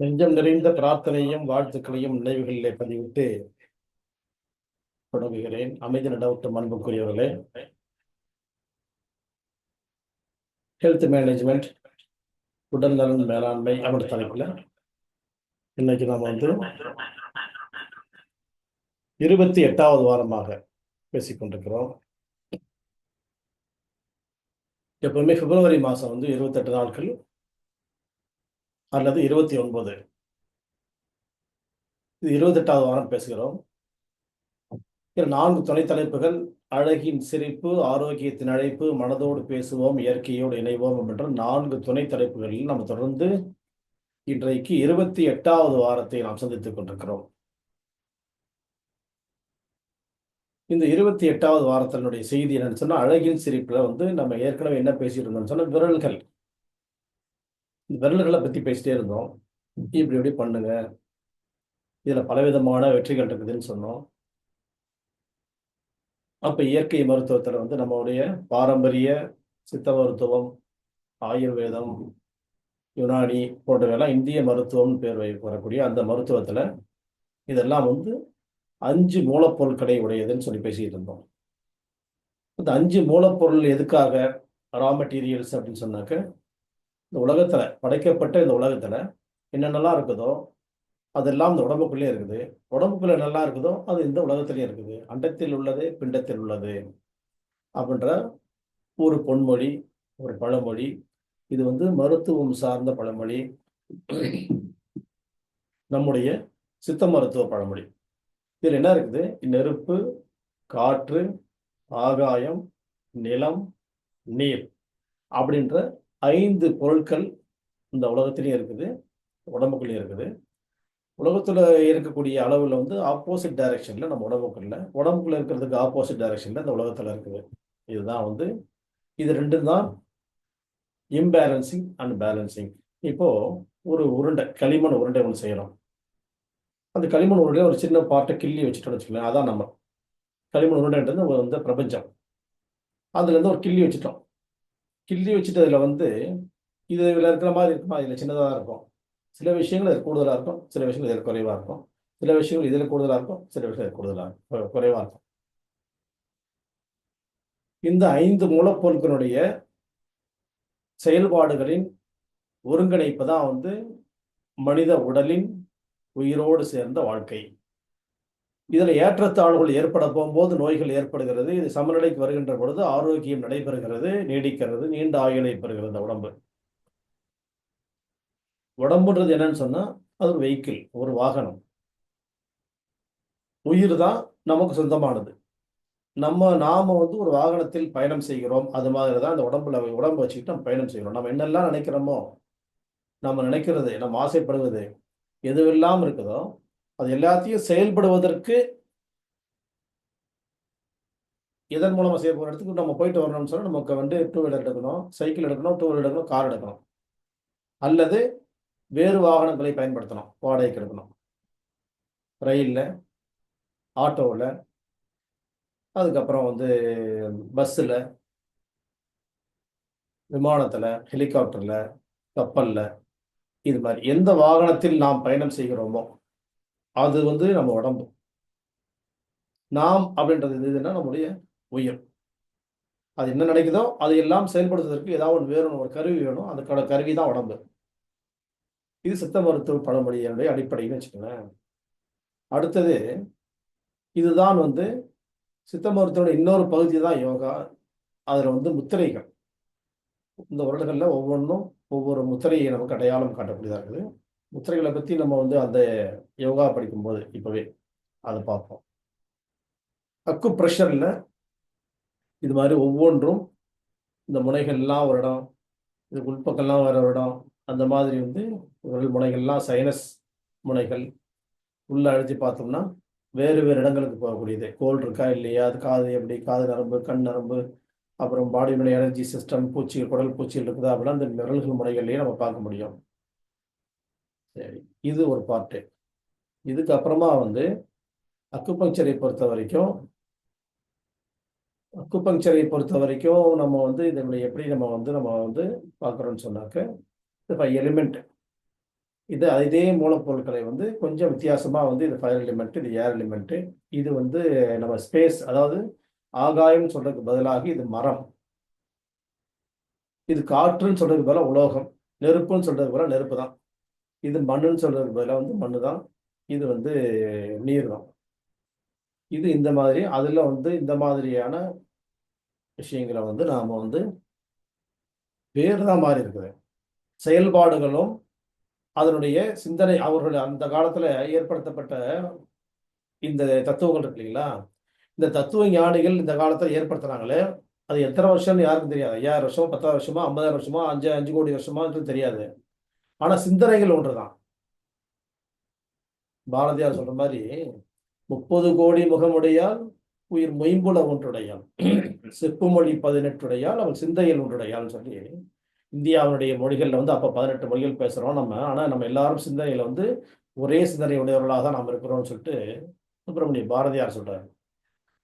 நெஞ்சம் நிறைந்த பிரார்த்தனையும் வாழ்த்துக்களையும் நினைவுகளிலே பதிவிட்டு தொடங்குகிறேன். அமைதி நடவட்டும் அன்புக்குரியவர்களே, ஹெல்த் மேனேஜ்மெண்ட், உடல் நலன் மேலாண்மை அப்படி தலைப்புல இன்னைக்கு நாம 28வது வாரமாக பேசிக்கொண்டிருக்கிறோம். எப்பவுமே பிப்ரவரி மாதம் 28 நாட்கள் அல்லது 29, இது 28வது வாரம் பேசுகிறோம். 4 துணை தலைப்புகள்: அழகின் சிரிப்பு, ஆரோக்கியத்தின் அழைப்பு, மனதோடு பேசுவோம், இயற்கையோடு இணைவோம் என்ற 4 துணை தலைப்புகளில் நாம் தொடர்ந்து இன்றைக்கு 28வது வாரத்தை நாம் சந்தித்துக் கொண்டிருக்கிறோம். இந்த 28வது வாரத்தினுடைய செய்தி என்னன்னு சொன்னா, அழகின் சிரிப்புல நம்ம ஏற்கனவே என்ன பேசிட்டு இருந்தோம்னு சொன்னா, விரல்கள். இந்த விரல்களை பத்தி பேசிட்டே இருந்தோம். இப்படி இப்படி பண்ணுங்க, இதுல பலவிதமான வெற்றிகள் இருக்குதுன்னு சொன்னோம். அப்ப இயற்கை மருத்துவத்துல நம்மளுடைய பாரம்பரிய சித்த மருத்துவம், ஆயுர்வேதம், யுனானி போன்றவையெல்லாம் இந்திய மருத்துவம் பேர் வரக்கூடிய அந்த மருத்துவத்துல இதெல்லாம் 5 மூலப்பொருட்களை உடையதுன்னு சொல்லி பேசிட்டு இருந்தோம். இந்த 5 மூலப்பொருள் எதுக்காக ரா மெட்டீரியல்ஸ் அப்படின்னு சொன்னாக்க, இந்த உலகத்துல படைக்கப்பட்ட இந்த உலகத்துல என்னென்னலாம் இருக்குதோ அதெல்லாம் இந்த உடம்புக்குள்ளே இருக்குது. உடம்புக்குள்ள நல்லா இருக்குதோ அது இந்த உலகத்திலேயே இருக்குது. அண்டத்தில் உள்ளது பிண்டத்தில் உள்ளது அப்படின்ற ஒரு பொன்மொழி, ஒரு பழமொழி. இது மருத்துவம் சார்ந்த பழமொழி, நம்முடைய சித்த மருத்துவ பழமொழி. இதில் என்ன இருக்குது? நெருப்பு, காற்று, ஆகாயம், நிலம், நீர் அப்படின்ற 5 பொருட்கள் இந்த உலகத்திலேயே இருக்குது, உடம்புக்குள்ளேயே இருக்குது. உலகத்துல இருக்கக்கூடிய அளவுல ஆப்போசிட் டைரக்ஷன்ல நம்ம உடம்புக்குள்ள இருக்கிறதுக்கு ஆப்போசிட் டைரக்ஷன்ல இந்த உலகத்துல இருக்குது. இதுதான் இது ரெண்டும் தான் இம்பேலன்சிங் அண்ட் பேலன்சிங். இப்போ ஒரு உருண்டை, களிமண் உருண்டை ஒன்று செய்யறோம். அந்த களிமண் உருண்டையில ஒரு சின்ன பார்ட்டை கிள்ளி வச்சுட்டோம்னு வச்சுக்கலாம். அதான் நம்ம களிமண் உருண்டைன்றது பிரபஞ்சம். அதுல இருந்து ஒரு கிள்ளி வச்சுட்டோம். கிள்ளி வச்சுட்டு அதுல இதுல இருக்கிற மாதிரி இருக்குமா, இதுல சின்னதாக இருக்கும். சில விஷயங்கள் இது கூடுதலாக இருக்கும், சில விஷயங்கள் இதில் குறைவாக இருக்கும். சில விஷயங்கள் இதில் கூடுதலாக இருக்கும், சில விஷயங்கள் இதில் கூடுதலாக குறைவாக இருக்கும். இந்த 5 மூலப்பொருட்களுடைய செயல்பாடுகளின் ஒருங்கிணைப்பு தான் மனித உடலின் உயிரோடு சேர்ந்த வாழ்க்கை. இதுல ஏற்றத்தாழ்வுகள் ஏற்பட போகும்போது நோய்கள் ஏற்படுகிறது. இது சமநிலைக்கு வருகின்ற பொழுது ஆரோக்கியம் நடைபெறுகிறது, நீடிக்கிறது, நீண்ட ஆயுளை பெறுகிறது உடம்பு. உடம்புன்றது என்னன்னு சொன்னா, அது ஒரு வெஹிக்கிள், ஒரு வாகனம். உயிர் தான் நமக்கு சொந்தமானது. நாம ஒரு வாகனத்தில் பயணம் செய்கிறோம். அது மாதிரி தான் இந்த உடம்பு வச்சுக்கிட்டு நம்ம பயணம் செய்கிறோம். நம்ம என்னெல்லாம் நினைக்கிறோமோ, நம்ம நினைக்கிறது, நம்ம ஆசைப்படுவது எதுவெல்லாம் இருக்குதோ அது எல்லாத்தையும் செயல்படுவதற்கு இதன் மூலமா செய்யப்படுற இடத்துக்கு நம்ம போயிட்டு வரணும்னு சொன்னா, நமக்கு 2 வீலர் எடுக்கணும், சைக்கிள் எடுக்கணும், 2 வீலர் எடுக்கணும், கார் எடுக்கணும், அல்லது வேறு வாகனங்களை பயன்படுத்தணும், வாடகைக்கு எடுக்கணும். ரயில்ல, ஆட்டோவில், அதுக்கப்புறம் பஸ்ஸில், விமானத்தில், ஹெலிகாப்டரில், கப்பலில், இது மாதிரி எந்த வாகனத்தில் நாம் பயணம் செய்கிறோமோ அது நம்ம உடம்பு. நாம் அப்படின்றது இதுன்னா நம்முடைய உயிர். அது என்ன நினைக்குதோ அது எல்லாம் செயல்படுத்துவதற்கு ஏதாவது வேணும், ஒரு கருவி வேணும். அந்த கருவி தான் உடம்பு. இது சித்த மருத்துவ பழமொழியினுடைய அடிப்படைன்னு வச்சுக்கோங்களேன். அடுத்தது, இதுதான் சித்த மருத்துவ இன்னொரு பகுதி தான் யோகா. அதுல முத்திரைகள். இந்த வருடங்கள்ல ஒவ்வொன்றும் ஒவ்வொரு முத்திரையை நமக்கு அடையாளம் காட்டக்கூடியதாக இருக்குது. முத்திரைகளை பத்தி நம்ம அந்த யோகா படிக்கும்போது இப்பவே அதை பார்ப்போம். அக்கு பிரஷர்ல இது மாதிரி ஒவ்வொன்றும் இந்த முனைகள்லாம் ஒரு இடம், இது உள்பக்கம்லாம் வேற ஒரு இடம். அந்த மாதிரி விரல் முனைகள்லாம் சைனஸ் முனைகள். உள்ள அழுத்தி பார்த்தோம்னா வேறு வேறு இடங்களுக்கு போகக்கூடியது. கோல் இருக்கா இல்லையா, அது காது எப்படி, காது நரம்பு, கண் நரம்பு, அப்புறம் பாடியினுடைய எனர்ஜி சிஸ்டம், பூச்சிகள், குடல் பூச்சிகள் இருக்குதா அப்படின்னா அந்த விரல்கள் முறைகள்லையே நம்ம பார்க்க முடியும். சரி, இது ஒரு பார்ட்டு. இதுக்கப்புறமா அக்குபங்சரை பொறுத்த வரைக்கும் நம்ம இதனுடைய எப்படி நம்ம பார்க்குறோம்னு சொன்னாக்க, இப்போ எலிமெண்ட் இதே மூலப்பொருட்களை வந்து கொஞ்சம் வித்தியாசமா வந்து இது ஃபயர் எலிமெண்ட், இது ஏர் எலிமெண்ட், இது வந்து நம்ம ஸ்பேஸ், அதாவது ஆகாயம் சொல்றதுக்கு பதிலாக இது மரம், இது காற்றுன்னு சொல்றதுக்கு பதிலாக உலோகம், நெருப்புன்னு சொல்றதுக்கு பதிலாக நெருப்பு தான், இது மண்ணுன்னு சொல்றதுக்கு பதிலாக வந்து மண்ணு தான், இது வந்து நீர் தான். இது இந்த மாதிரி அதுல வந்து இந்த மாதிரியான விஷயங்களை வந்து நாம வந்து பேர் தான் மாறி இருக்குது. செயல்பாடுகளும் அதனுடைய சிந்தனை அவர்கள் அந்த காலத்துல ஏற்படுத்தப்பட்ட இந்த தத்துவங்கள் இருக்கு இல்லைங்களா, இந்த தத்துவ ஞானிகள் இந்த காலத்துல ஏற்படுத்துறாங்களே, அது எத்தனை வருஷம்னு யாருக்கும் தெரியாது. 5000 வருஷமா, 10,000 வருஷமா, 50,000 வருஷமா, 5 கோடி வருஷமான்றது தெரியாது. ஆனா சிந்தனைகள் ஒன்றுதான். பாரதியார் சொல்ற மாதிரி 30 கோடி முகமுடையால் உயிர் மொயம்புல ஒன்றுடையாள், செப்புமொழி 18 அவள் சிந்தையில் ஒன்றுடையாள்னு சொல்லி, இந்தியாவுடைய மொழிகள்ல வந்து அப்ப 18 மொழிகள் பேசுறோம் நம்ம. ஆனா நம்ம எல்லாரும் சிந்தனையில வந்து ஒரே சிந்தனை உடையவர்களாக தான் நாம் இருக்கிறோம்னு சொல்லிட்டு சுப்பிரமணிய பாரதியார் சொல்றாரு.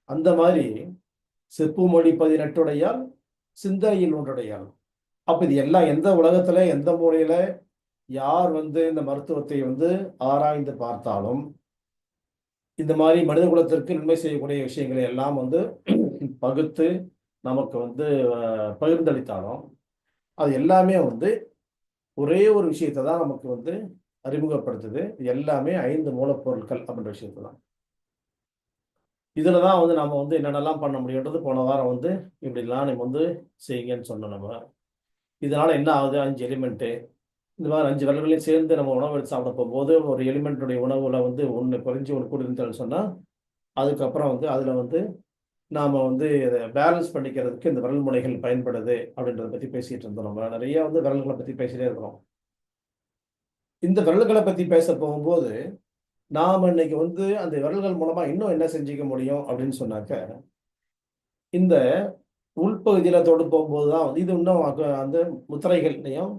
அந்த மாதிரி செப்புமொழி 18 சிந்தையில் ஒன்றுடையாள். அப்ப இது எல்லாம் எந்த உலகத்துல எந்த மூலையில யார் வந்து இந்த மருத்துவத்தை வந்து ஆராய்ந்து பார்த்தாலும், இந்த மாதிரி மனித குலத்திற்கு நன்மை செய்யக்கூடிய விஷயங்களை எல்லாம் வந்து பகுத்து நமக்கு வந்து பகிர்ந்தளித்தாலும், அது எல்லாமே வந்து ஒரே ஒரு விஷயத்தை தான் நமக்கு வந்து அறிமுகப்படுத்துது. இது எல்லாமே 5 மூலப்பொருட்கள் அப்படின்ற விஷயத்தை தான். இதுல தான் வந்து நம்ம வந்து என்னென்னலாம் பண்ண முடியுன்றது போன வாரம் வந்து இப்படிலாம் நம்ம வந்து செய்யுங்கன்னு சொன்னோம் நம்ம. இதனால என்ன ஆகுது? 5 எலிமெண்ட்டு. இந்த மாதிரி 5 விரல்களையும் சேர்ந்து நம்ம உணவு எடுத்து சாப்பிட போகும்போது, ஒரு எலிமெண்ட்டுடைய உணவுல வந்து 1 குறைஞ்சு 1 கூடிருந்துச்சுன்னு சொன்னா, அதுக்கப்புறம் வந்து அதுல வந்து நாம வந்து இத பேலன்ஸ் பண்ணிக்கிறதுக்கு இந்த விரல் முனைகள் பயன்படுது அப்படின்றத பத்தி பேசிட்டு இருந்தோம் நம்ம. நிறைய வந்து விரல்கள பத்தி பேசிட்டே இருக்கிறோம். இந்த விரல்கள பத்தி பேச போகும்போது, நாம இன்னைக்கு வந்து அந்த விரல்கள் மூலமா இன்னும் என்ன செஞ்சுக்க முடியும் அப்படின்னு சொன்னாக்க, இந்த உள்பகுதியில தொடு போகும்போது தான் வந்து இது இன்னும் அந்த முத்திரைகள்லயும்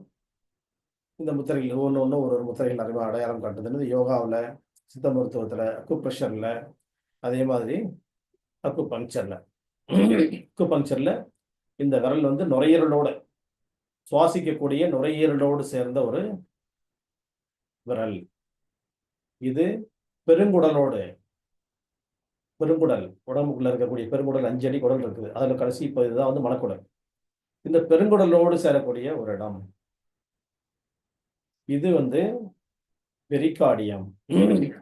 இந்த முத்திரைகள் ஒண்ணு ஒண்ணு ஒரு முத்திரைகள் அறிவா அடையாளம் காட்டுதுன்னு யோகாவுல, சித்த மருத்துவத்துல, அக்குப்ரெஷர்ல, அதே மாதிரி அக்குபங்க்சர்ல. அக்குபங்க்சர்ல இந்த விரல் வந்து நுரையீரலோட சுவாசிக்கக்கூடிய நுரையீரலோடு சேர்ந்த ஒரு விரல். இது பெருங்குடலோடு, பெருங்குடல் உடம்புக்குள்ள இருக்கக்கூடிய பெருங்குடல் 5 அடி குடல் இருக்குது. அதுல கடைசி பகுதி தான் வந்து மலக்குடல். இந்த பெருங்குடலோடு சேரக்கூடிய ஒரு இடம். இது வந்து பெரிகார்டியம்,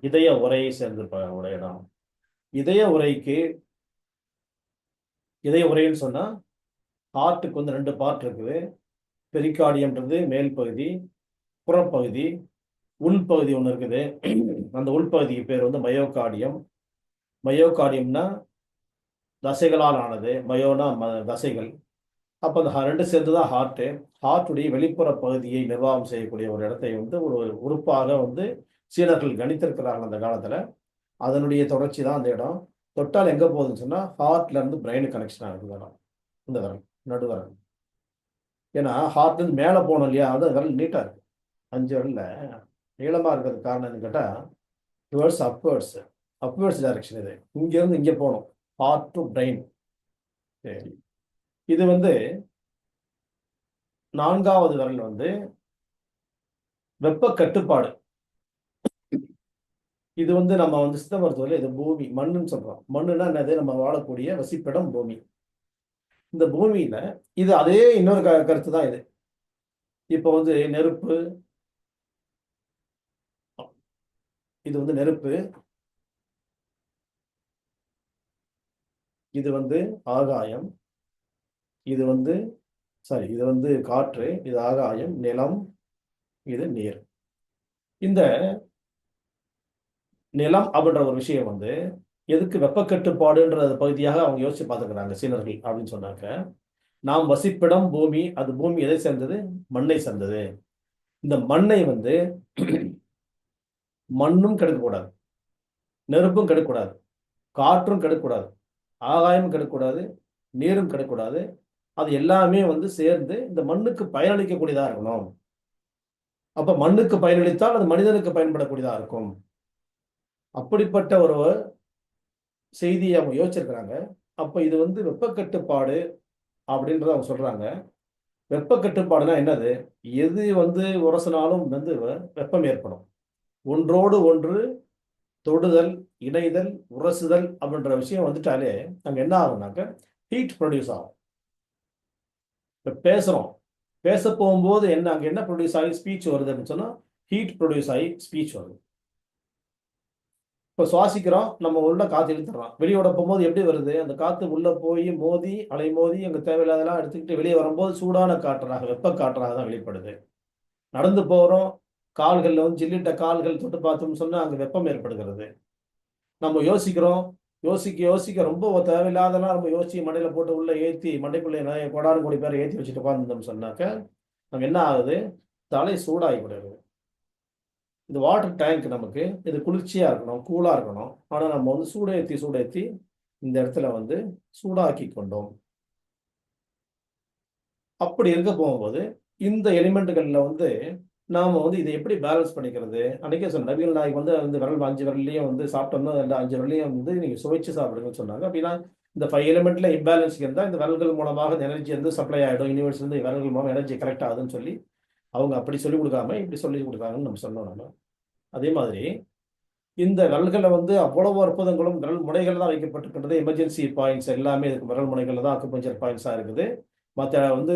இதய உறையை சேர்ந்த ஒரு இடம். இதய உறைக்கு இதய உறைன்னு சொன்னா ஹார்ட்டுக்கு வந்து 2 பார்ட் இருக்குது. பெரிகார்டியம்ன்றது மேல் பகுதி, புறப்பகுதி, உள்பகுதி ஒன்று இருக்குது. அந்த உள்பகுதிக்கு பேர் வந்து மயோகார்டியம். மயோகார்டியம்னா தசைகளால் ஆனது. மயோனா தசைகள். அப்போ அந்த 2 சேர்ந்து தான் ஹார்ட்டு. ஹார்ட்டுடைய வெளிப்புற பகுதியை நிர்வாகம் செய்யக்கூடிய ஒரு இடத்தை வந்து ஒரு உறுப்பாக வந்து சீனர்கள் கணித்திருக்கிறார்கள் அந்த காலத்துல. அதனுடைய தொடர்ச்சி தான் அந்த இடம். தொட்டால் எங்க போகுதுன்னு சொன்னா ஹார்ட்ல இருந்து பிரெயினுக்கு கனெக்ஷன் ஆகுது இடம். இந்த விரல், நடுவிரல். ஏன்னா ஹார்ட்ல இருந்து மேல போகணும் இல்லையா, அது விரல் நீட்டா இருக்கு. 5 விரல்ல நீளமா இருக்கிறதுக்கு காரணம் என்னன்னு கேட்டா, டுவர்ட்ஸ் அப்வர்ட்ஸ், அப்வர்ட்ஸ் டைரக்ஷன். இது இங்க இருந்து இங்க போகணும், ஹார்ட் டு பிரெயின். சரி, இது வந்து 4வது விரல் வந்து வெப்ப கட்டுப்பாடு. இது வந்து நம்ம வந்து சித்த மருத்துவத்தில் இது பூமி, மண்ணுன்னு சொல்றோம். மண்ணுன்னா என்னது? நம்ம வாழக்கூடிய வசிப்பிடம் பூமி. இந்த பூமியில இது அதே இன்னொரு கருத்து தான் இது. இப்போ வந்து நெருப்பு, இது வந்து நெருப்பு, இது வந்து ஆகாயம், இது வந்து இது வந்து காற்று, இது ஆகாயம், நிலம், இது நீர். இந்த நிலம் அப்படின்ற ஒரு விஷயம் வந்து எதுக்கு வெப்ப கட்டுப்பாடுன்ற பகுதியாக அவங்க யோசிச்சு பார்த்துக்கிறாங்க சீனர்கள் அப்படின்னு சொன்னாக்க, நாம் வசிப்பிடம் பூமி, அது பூமி எதை சேர்ந்தது? மண்ணை சேர்ந்தது. இந்த மண்ணை வந்து மண்ணும் கெடுக்கக்கூடாது, நெருப்பும் கெடுக்கக்கூடாது, காற்றும் கெடுக்கக்கூடாது, ஆகாயமும் கெடுக்கக்கூடாது, நீரும் கெடுக்கக்கூடாது. அது எல்லாமே வந்து சேர்ந்து இந்த மண்ணுக்கு பயனளிக்கக்கூடியதா இருக்கணும். அப்ப மண்ணுக்கு பயனளித்தால் அது மனிதனுக்கு பயன்படக்கூடியதா இருக்கும். அப்படிப்பட்ட ஒரு செய்தியை அவங்க யோசிச்சிருக்கிறாங்க. அப்ப இது வந்து வெப்ப கட்டுப்பாடு அப்படின்றத அவங்க சொல்றாங்க. வெப்ப கட்டுப்பாடுனா என்னது? எது வந்து உரசினாலும் வந்து வெப்பம் ஏற்படும். ஒன்றோடு ஒன்று தொடுதல், இணைதல், உரசுதல் அப்படின்ற விஷயம் வந்துட்டாலே அங்க என்ன ஆகும்னாக்க ஹீட் ப்ரொடியூஸ் ஆகும். இப்ப பேசுறோம். பேச போகும்போது அங்க என்ன ப்ரொடியூஸ் ஆகி ஸ்பீச் வருது அப்படின்னு சொன்னா ஹீட் ப்ரொடியூஸ் ஆகி ஸ்பீச் வருது. இப்போ சுவாசிக்கிறோம், நம்ம உள்ள காத்து இழுத்துறோம். வெளியோட போகும்போது எப்படி வருது? அந்த காத்து உள்ள போய் மோதி, அலை மோதி அங்க தேவையில்லாதெல்லாம் எடுத்துக்கிட்டு வெளியே வரும்போது சூடான காற்றாக, வெப்ப காற்றாக தான் வெளிப்படுது. நடந்து போறோம், கால்கள்ல வந்து ஜில்லிட்ட கால்கள் தொட்டு பார்த்தோம்னு சொன்னா அங்க வெப்பம் ஏற்படுகிறது. நம்ம யோசிக்கிறோம், யோசிக்க யோசிக்க ரொம்ப தேவையில்லாதெல்லாம் நம்ம யோசிச்சு மண்டையில போட்டு உள்ள ஏத்தி, மண்டைக்குள்ள நிறைய கோடானு கோடி பேரை ஏத்தி வச்சுட்டு உட்கார்ந்துருந்தோம்னு சொன்னாக்க, அங்க என்ன ஆகுது? தலை சூடாகி விடுது. இது வாட்டர் டேங்க் நமக்கு. இது குளிர்ச்சியா இருக்கணும், கூலா இருக்கணும். ஆனா நம்ம வந்து சூடேத்தி சூடேத்தி இந்த இடத்துல வந்து சூடாக்கி கொண்டோம். அப்படி இருக்க போகும்போது, இந்த எலிமெண்ட்டுகள்ல வந்து நாம வந்து இதை எப்படி பேலன்ஸ் பண்ணிக்கிறது? அன்னைக்கே சொன்னேன். நபிகள் நாயகம் வந்து அந்த விரல் 5 விரல்லயும் வந்து சாப்பிட்டோம்னா, அந்த 5 விரலையும் வந்து நீங்க சுவைச்சு சாப்பிடுங்கன்னு சொன்னாங்க. அப்படின்னா, இந்த 5 எலிமெண்ட்ல இம்பேலன்ஸ் இருந்தா, இந்த விரல்கள் மூலமாக இந்த எனர்ஜி வந்து சப்ளை ஆயிடும். யூனிவர்ஸ்ல இருந்து விரல்கள் மூலமா எனர்ஜி கலெக்ட் ஆகுதுன்னு சொல்லி, அவங்க அப்படி சொல்லிக் குடுக்காம, இப்படி சொல்லிக் குடுக்காங்கன்னு நம்ம சொன்னோம் நம்ம. அதே மாதிரி இந்த விரல்கள்ல வந்து அவ்வளவு அற்புதங்களும் விரல் முனைகள் தான் வைக்கப்பட்டிருக்கின்றது. எமர்ஜென்சி பாயிண்ட்ஸ் எல்லாமே இதுக்கு விரல் முனைகள்ல தான் அக்குபஞ்சர் பாயிண்ட்ஸா இருக்குது. மத்த வந்து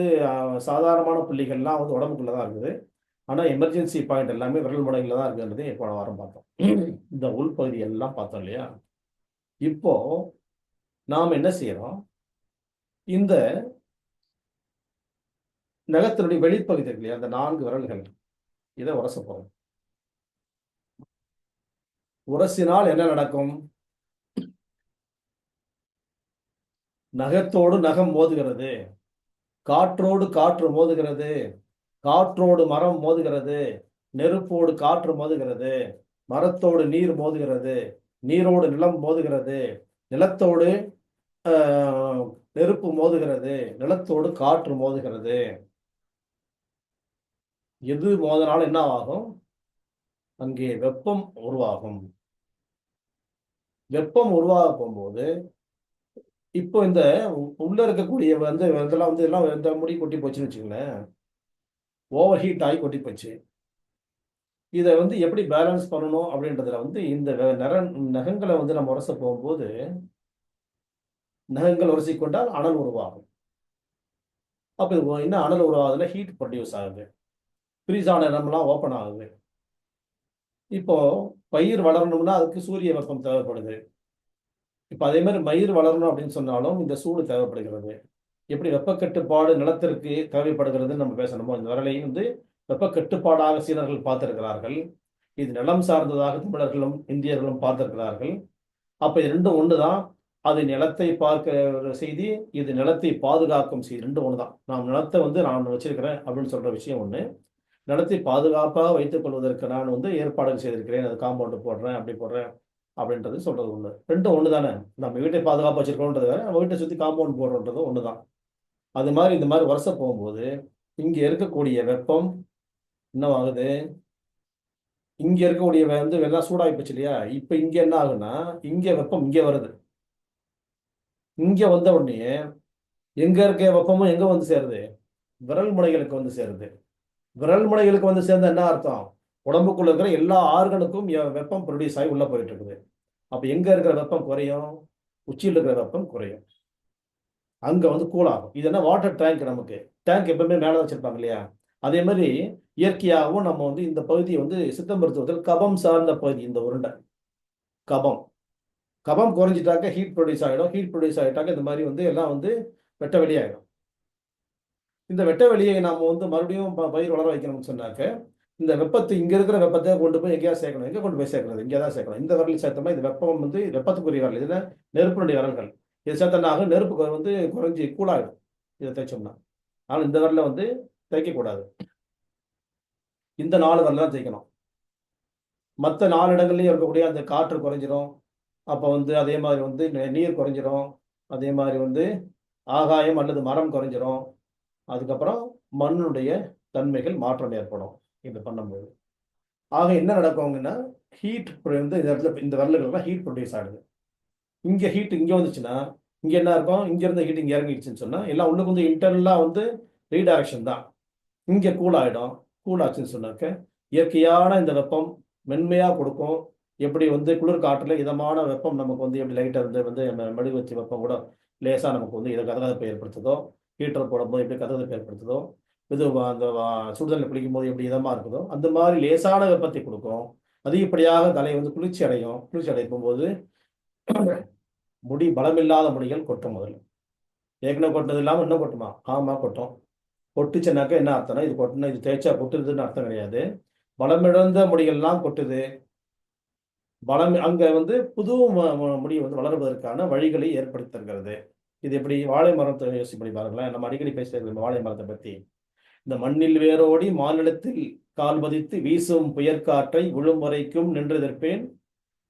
சாதாரணமான புள்ளிகள்லாம் வந்து உடம்புக்குள்ள தான் இருக்குது. ஆனா எமர்ஜென்சி பாயிண்ட் எல்லாமே விரல் முனைகள்ல தான் இருக்குன்றது போன வாரம் பார்த்தோம். இந்த உள்பகுதி எல்லாம் பார்த்தோம் இல்லையா? இப்போ நாம என்ன செய்யறோம்? இந்த நகத்தினுடைய வெளிப்பகுதி இருக்கு இல்லையா? அந்த 4 விரல்கள் இதை உரச போறோம். உரசினால் என்ன நடக்கும்? நகத்தோடு நகம் மோதுகிறது. காற்றோடு காற்று மோதுகிறது. காற்றோடு மரம் மோதுகிறது. நெருப்போடு காற்று மோதுகிறது. மரத்தோடு நீர் மோதுகிறது. நீரோடு நிலம் மோதுகிறது. நிலத்தோடு நெருப்பு மோதுகிறது. நிலத்தோடு காற்று மோதுகிறது. எது மோதினாலும் என்ன ஆகும்? அங்கே வெப்பம் உருவாகும். வெப்பம் உருவாக போகும்போது இப்போ இந்த உள்ள இருக்கக்கூடிய வந்து இதெல்லாம் வந்து எல்லாம் இந்த முடி கொட்டி போச்சுன்னு வச்சுங்களேன். ஓவர் ஹீட் ஆகி கொட்டி போச்சு. இதை வந்து எப்படி பேலன்ஸ் பண்ணணும் அப்படின்றதுல வந்து இந்த நகங்களை வந்து நம்ம உரச போகும்போது நகங்கள் உரசிக்கொண்டால் அனல் உருவாகும். அப்ப இது என்ன அனல் உருவாகுதுன்னா ஹீட் ப்ரொடியூஸ் ஆகுது. ஃப்ரீஸ் ஆன இடம்லாம் ஓப்பன் ஆகுது. இப்போ பயிர் வளரணும்னா அதுக்கு சூரிய வெப்பம் தேவைப்படுது. இப்போ அதே மாதிரி மயிர் வளரணும் அப்படின்னு சொன்னாலும் இந்த சூடு தேவைப்படுகிறது. எப்படி வெப்ப கட்டுப்பாடு நிலத்திற்கு தேவைப்படுகிறதுன்னு நம்ம பேசணுமோ இந்த விரலையும் வந்து வெப்ப கட்டுப்பாடாக சீனர்கள் பார்த்திருக்கிறார்கள். இது நிலம் சார்ந்ததாக தமிழர்களும் இந்தியர்களும் பார்த்திருக்கிறார்கள். அப்ப இது ரெண்டும் ஒண்ணுதான். அது நிலத்தை பார்க்க செய்தி, இது நிலத்தை பாதுகாக்கும் செய்தி. ரெண்டும் ஒண்ணுதான். நான் நிலத்தை வந்து நான் வச்சிருக்கிறேன் அப்படின்னு சொல்ற விஷயம் ஒண்ணு. நிலத்தை பாதுகாப்பாக வைத்துக் கொள்வதற்கு நான் வந்து ஏற்பாடுகள் செய்திருக்கிறேன். அது காம்பவுண்ட் போடுறேன், அப்படி போடுறேன் அப்படின்றது சொல்றது ஒண்ணு. ரெண்டும் ஒண்ணு தானே. நம்ம வீட்டை பாதுகாப்பாக வச்சிருக்கோன்றது வேற, நம்ம வீட்டை சுத்தி காம்பவுண்ட் போடுறோன்றது ஒண்ணுதான். அது மாதிரி இந்த மாதிரி வருஷ போகும்போது இங்க இருக்கக்கூடிய வெப்பம் என்னவாகுது? இங்க இருக்கக்கூடிய வந்து எல்லாம் சூடாகி போச்சு இல்லையா? இப்ப இங்க என்ன ஆகுன்னா இங்க வெப்பம் இங்க வருது. இங்க வந்த உடனே எங்க இருக்க வெப்பமும் எங்க வந்து சேருது? விரல் முனைகளுக்கு வந்து சேருது. விரல் முனைகளுக்கு வந்து சேர்ந்த என்ன அர்த்தம்? உடம்புக்குள்ள இருக்கிற எல்லா ஆர்கனுக்கும் வெப்பம் ப்ரொடியூஸ் ஆகி உள்ள போயிட்டு இருக்குது. அப்ப எங்க இருக்கிற வெப்பம் குறையும்? உச்சியில் இருக்கிற வெப்பம் குறையும். அங்க வந்து கூல் ஆகும். இது என்ன வாட்டர் டேங்க் நமக்கு. டேங்க் எப்பவுமே மேலே வச்சிருப்பாங்க இல்லையா? அதே மாதிரி இயற்கையாகவும் நம்ம வந்து இந்த பகுதியை வந்து சித்த மருத்துவத்தில் கபம் சார்ந்த பகுதி இந்த உருண்டை. கபம் கபம் குறைஞ்சிட்டாக்க ஹீட் ப்ரொடியூஸ் ஆகிடும். ஹீட் ப்ரொடியூஸ் ஆகிட்டாக்க இந்த மாதிரி வந்து எல்லாம் வந்து வெட்ட வெளியாகிடும். இந்த வெட்ட வெளியை நாம வந்து மறுபடியும் பயிர் வளர வைக்கணும்னு சொன்னாக்க இந்த வெப்பத்தை இங்க இருக்கிற வெப்பத்தை கொண்டு போய் எங்கேயா சேர்க்கணும். எங்க கொண்டு போய் சேர்க்கணும்? இங்கே தான் சேர்க்கணும். இந்த விரலில் சேர்த்தோம்னா இது வெப்பம் வந்து வெப்பத்துக்குரிய விரல். இதுல நெருப்பினுடைய விரல்கள். இது சேர்த்தனாக நெருப்பு வந்து குறைஞ்சி கூலாகிடும் இதை தைச்சோம்னா. ஆனால் இந்த விரல வந்து தைக்கக்கூடாது. இந்த 4 விரல் தான் தைக்கணும். மற்ற 4 இடங்கள்லையும் இருக்கக்கூடிய அந்த காற்று குறைஞ்சிரும். அப்போ வந்து அதே மாதிரி வந்து நீர் குறைஞ்சிரும். அதே மாதிரி வந்து ஆகாயம் அல்லது மரம் குறைஞ்சிரும். அதுக்கப்புறம் மண்ணுடைய தன்மைகள் மாற்றம் ஏற்படும் இது பண்ணும்போது. ஆக என்ன நடக்குங்கன்னா ஹீட் வந்து இந்த இடத்துல இந்த விரல்கள்லாம் ஹீட் ப்ரொடியூஸ் ஆகுது. இங்கே ஹீட் இங்கே வந்துச்சுன்னா இங்கே என்ன இருக்கும்? இங்கே இருந்த ஹீட் இங்கே இறங்கிடுச்சுன்னு சொன்னால் எல்லாம் உள்ளுக்கு வந்து இன்டர்னலாக வந்து ரீடைரக்ஷன் தான். இங்கே கூல் ஆகிடும். கூல் ஆச்சுன்னு சொன்னாக்க இயற்கையான இந்த வெப்பம் மென்மையாக கொடுக்கும். எப்படி வந்து குளிர் காற்றில் இதமான வெப்பம் நமக்கு வந்து எப்படி லைட்டாக வந்து மெழுகுவர்த்தி வெப்பம் கூட லேசாக நமக்கு வந்து இதை கதகதப்பை ஏற்படுத்துதோ, ஹீட்டர் போடும்போது எப்படி கதகதப்பை ஏற்படுத்துதோ, இது அந்த சுடுதண்ணில் குளிக்கும் போது எப்படி இதமாக இருக்குதோ, அந்த மாதிரி லேசான வெப்பத்தை கொடுக்கும். அதிகப்படியாக தலை வந்து குளிர்ச்சி அடையும். குளிர்ச்சி அடைக்கும் போது முடி பலமில்லாத முடிகள் கொட்டும். முதல்ல ஏற்கனவே கொட்டினது இல்லாமல் இன்னும் கொட்டுமா? ஆமாம் கொட்டும். கொட்டுச்சுனாக்கா என்ன அர்த்தம்னா இது கொட்டினா இது தேய்ச்சா கொட்டுதுன்னு அர்த்தம் கிடையாது. பலமிழந்த முடிகள்லாம் கொட்டுது. பலம் அங்கே வந்து புது முடி வந்து வளர்வதற்கான வழிகளை ஏற்படுத்தி தருகிறது. இது எப்படி வாழை மரத்தை யோசிச்சு பண்ணி பாருங்களேன். நம்ம அடிக்கடி பேசுறது வாழை மரத்தை பற்றி. இந்த மண்ணில் வேரோடி மாநிலத்தில் கால் பதித்து வீசும் புயற்காற்றை விழும் வரைக்கும் நின்றெதிர்ப்பேன்.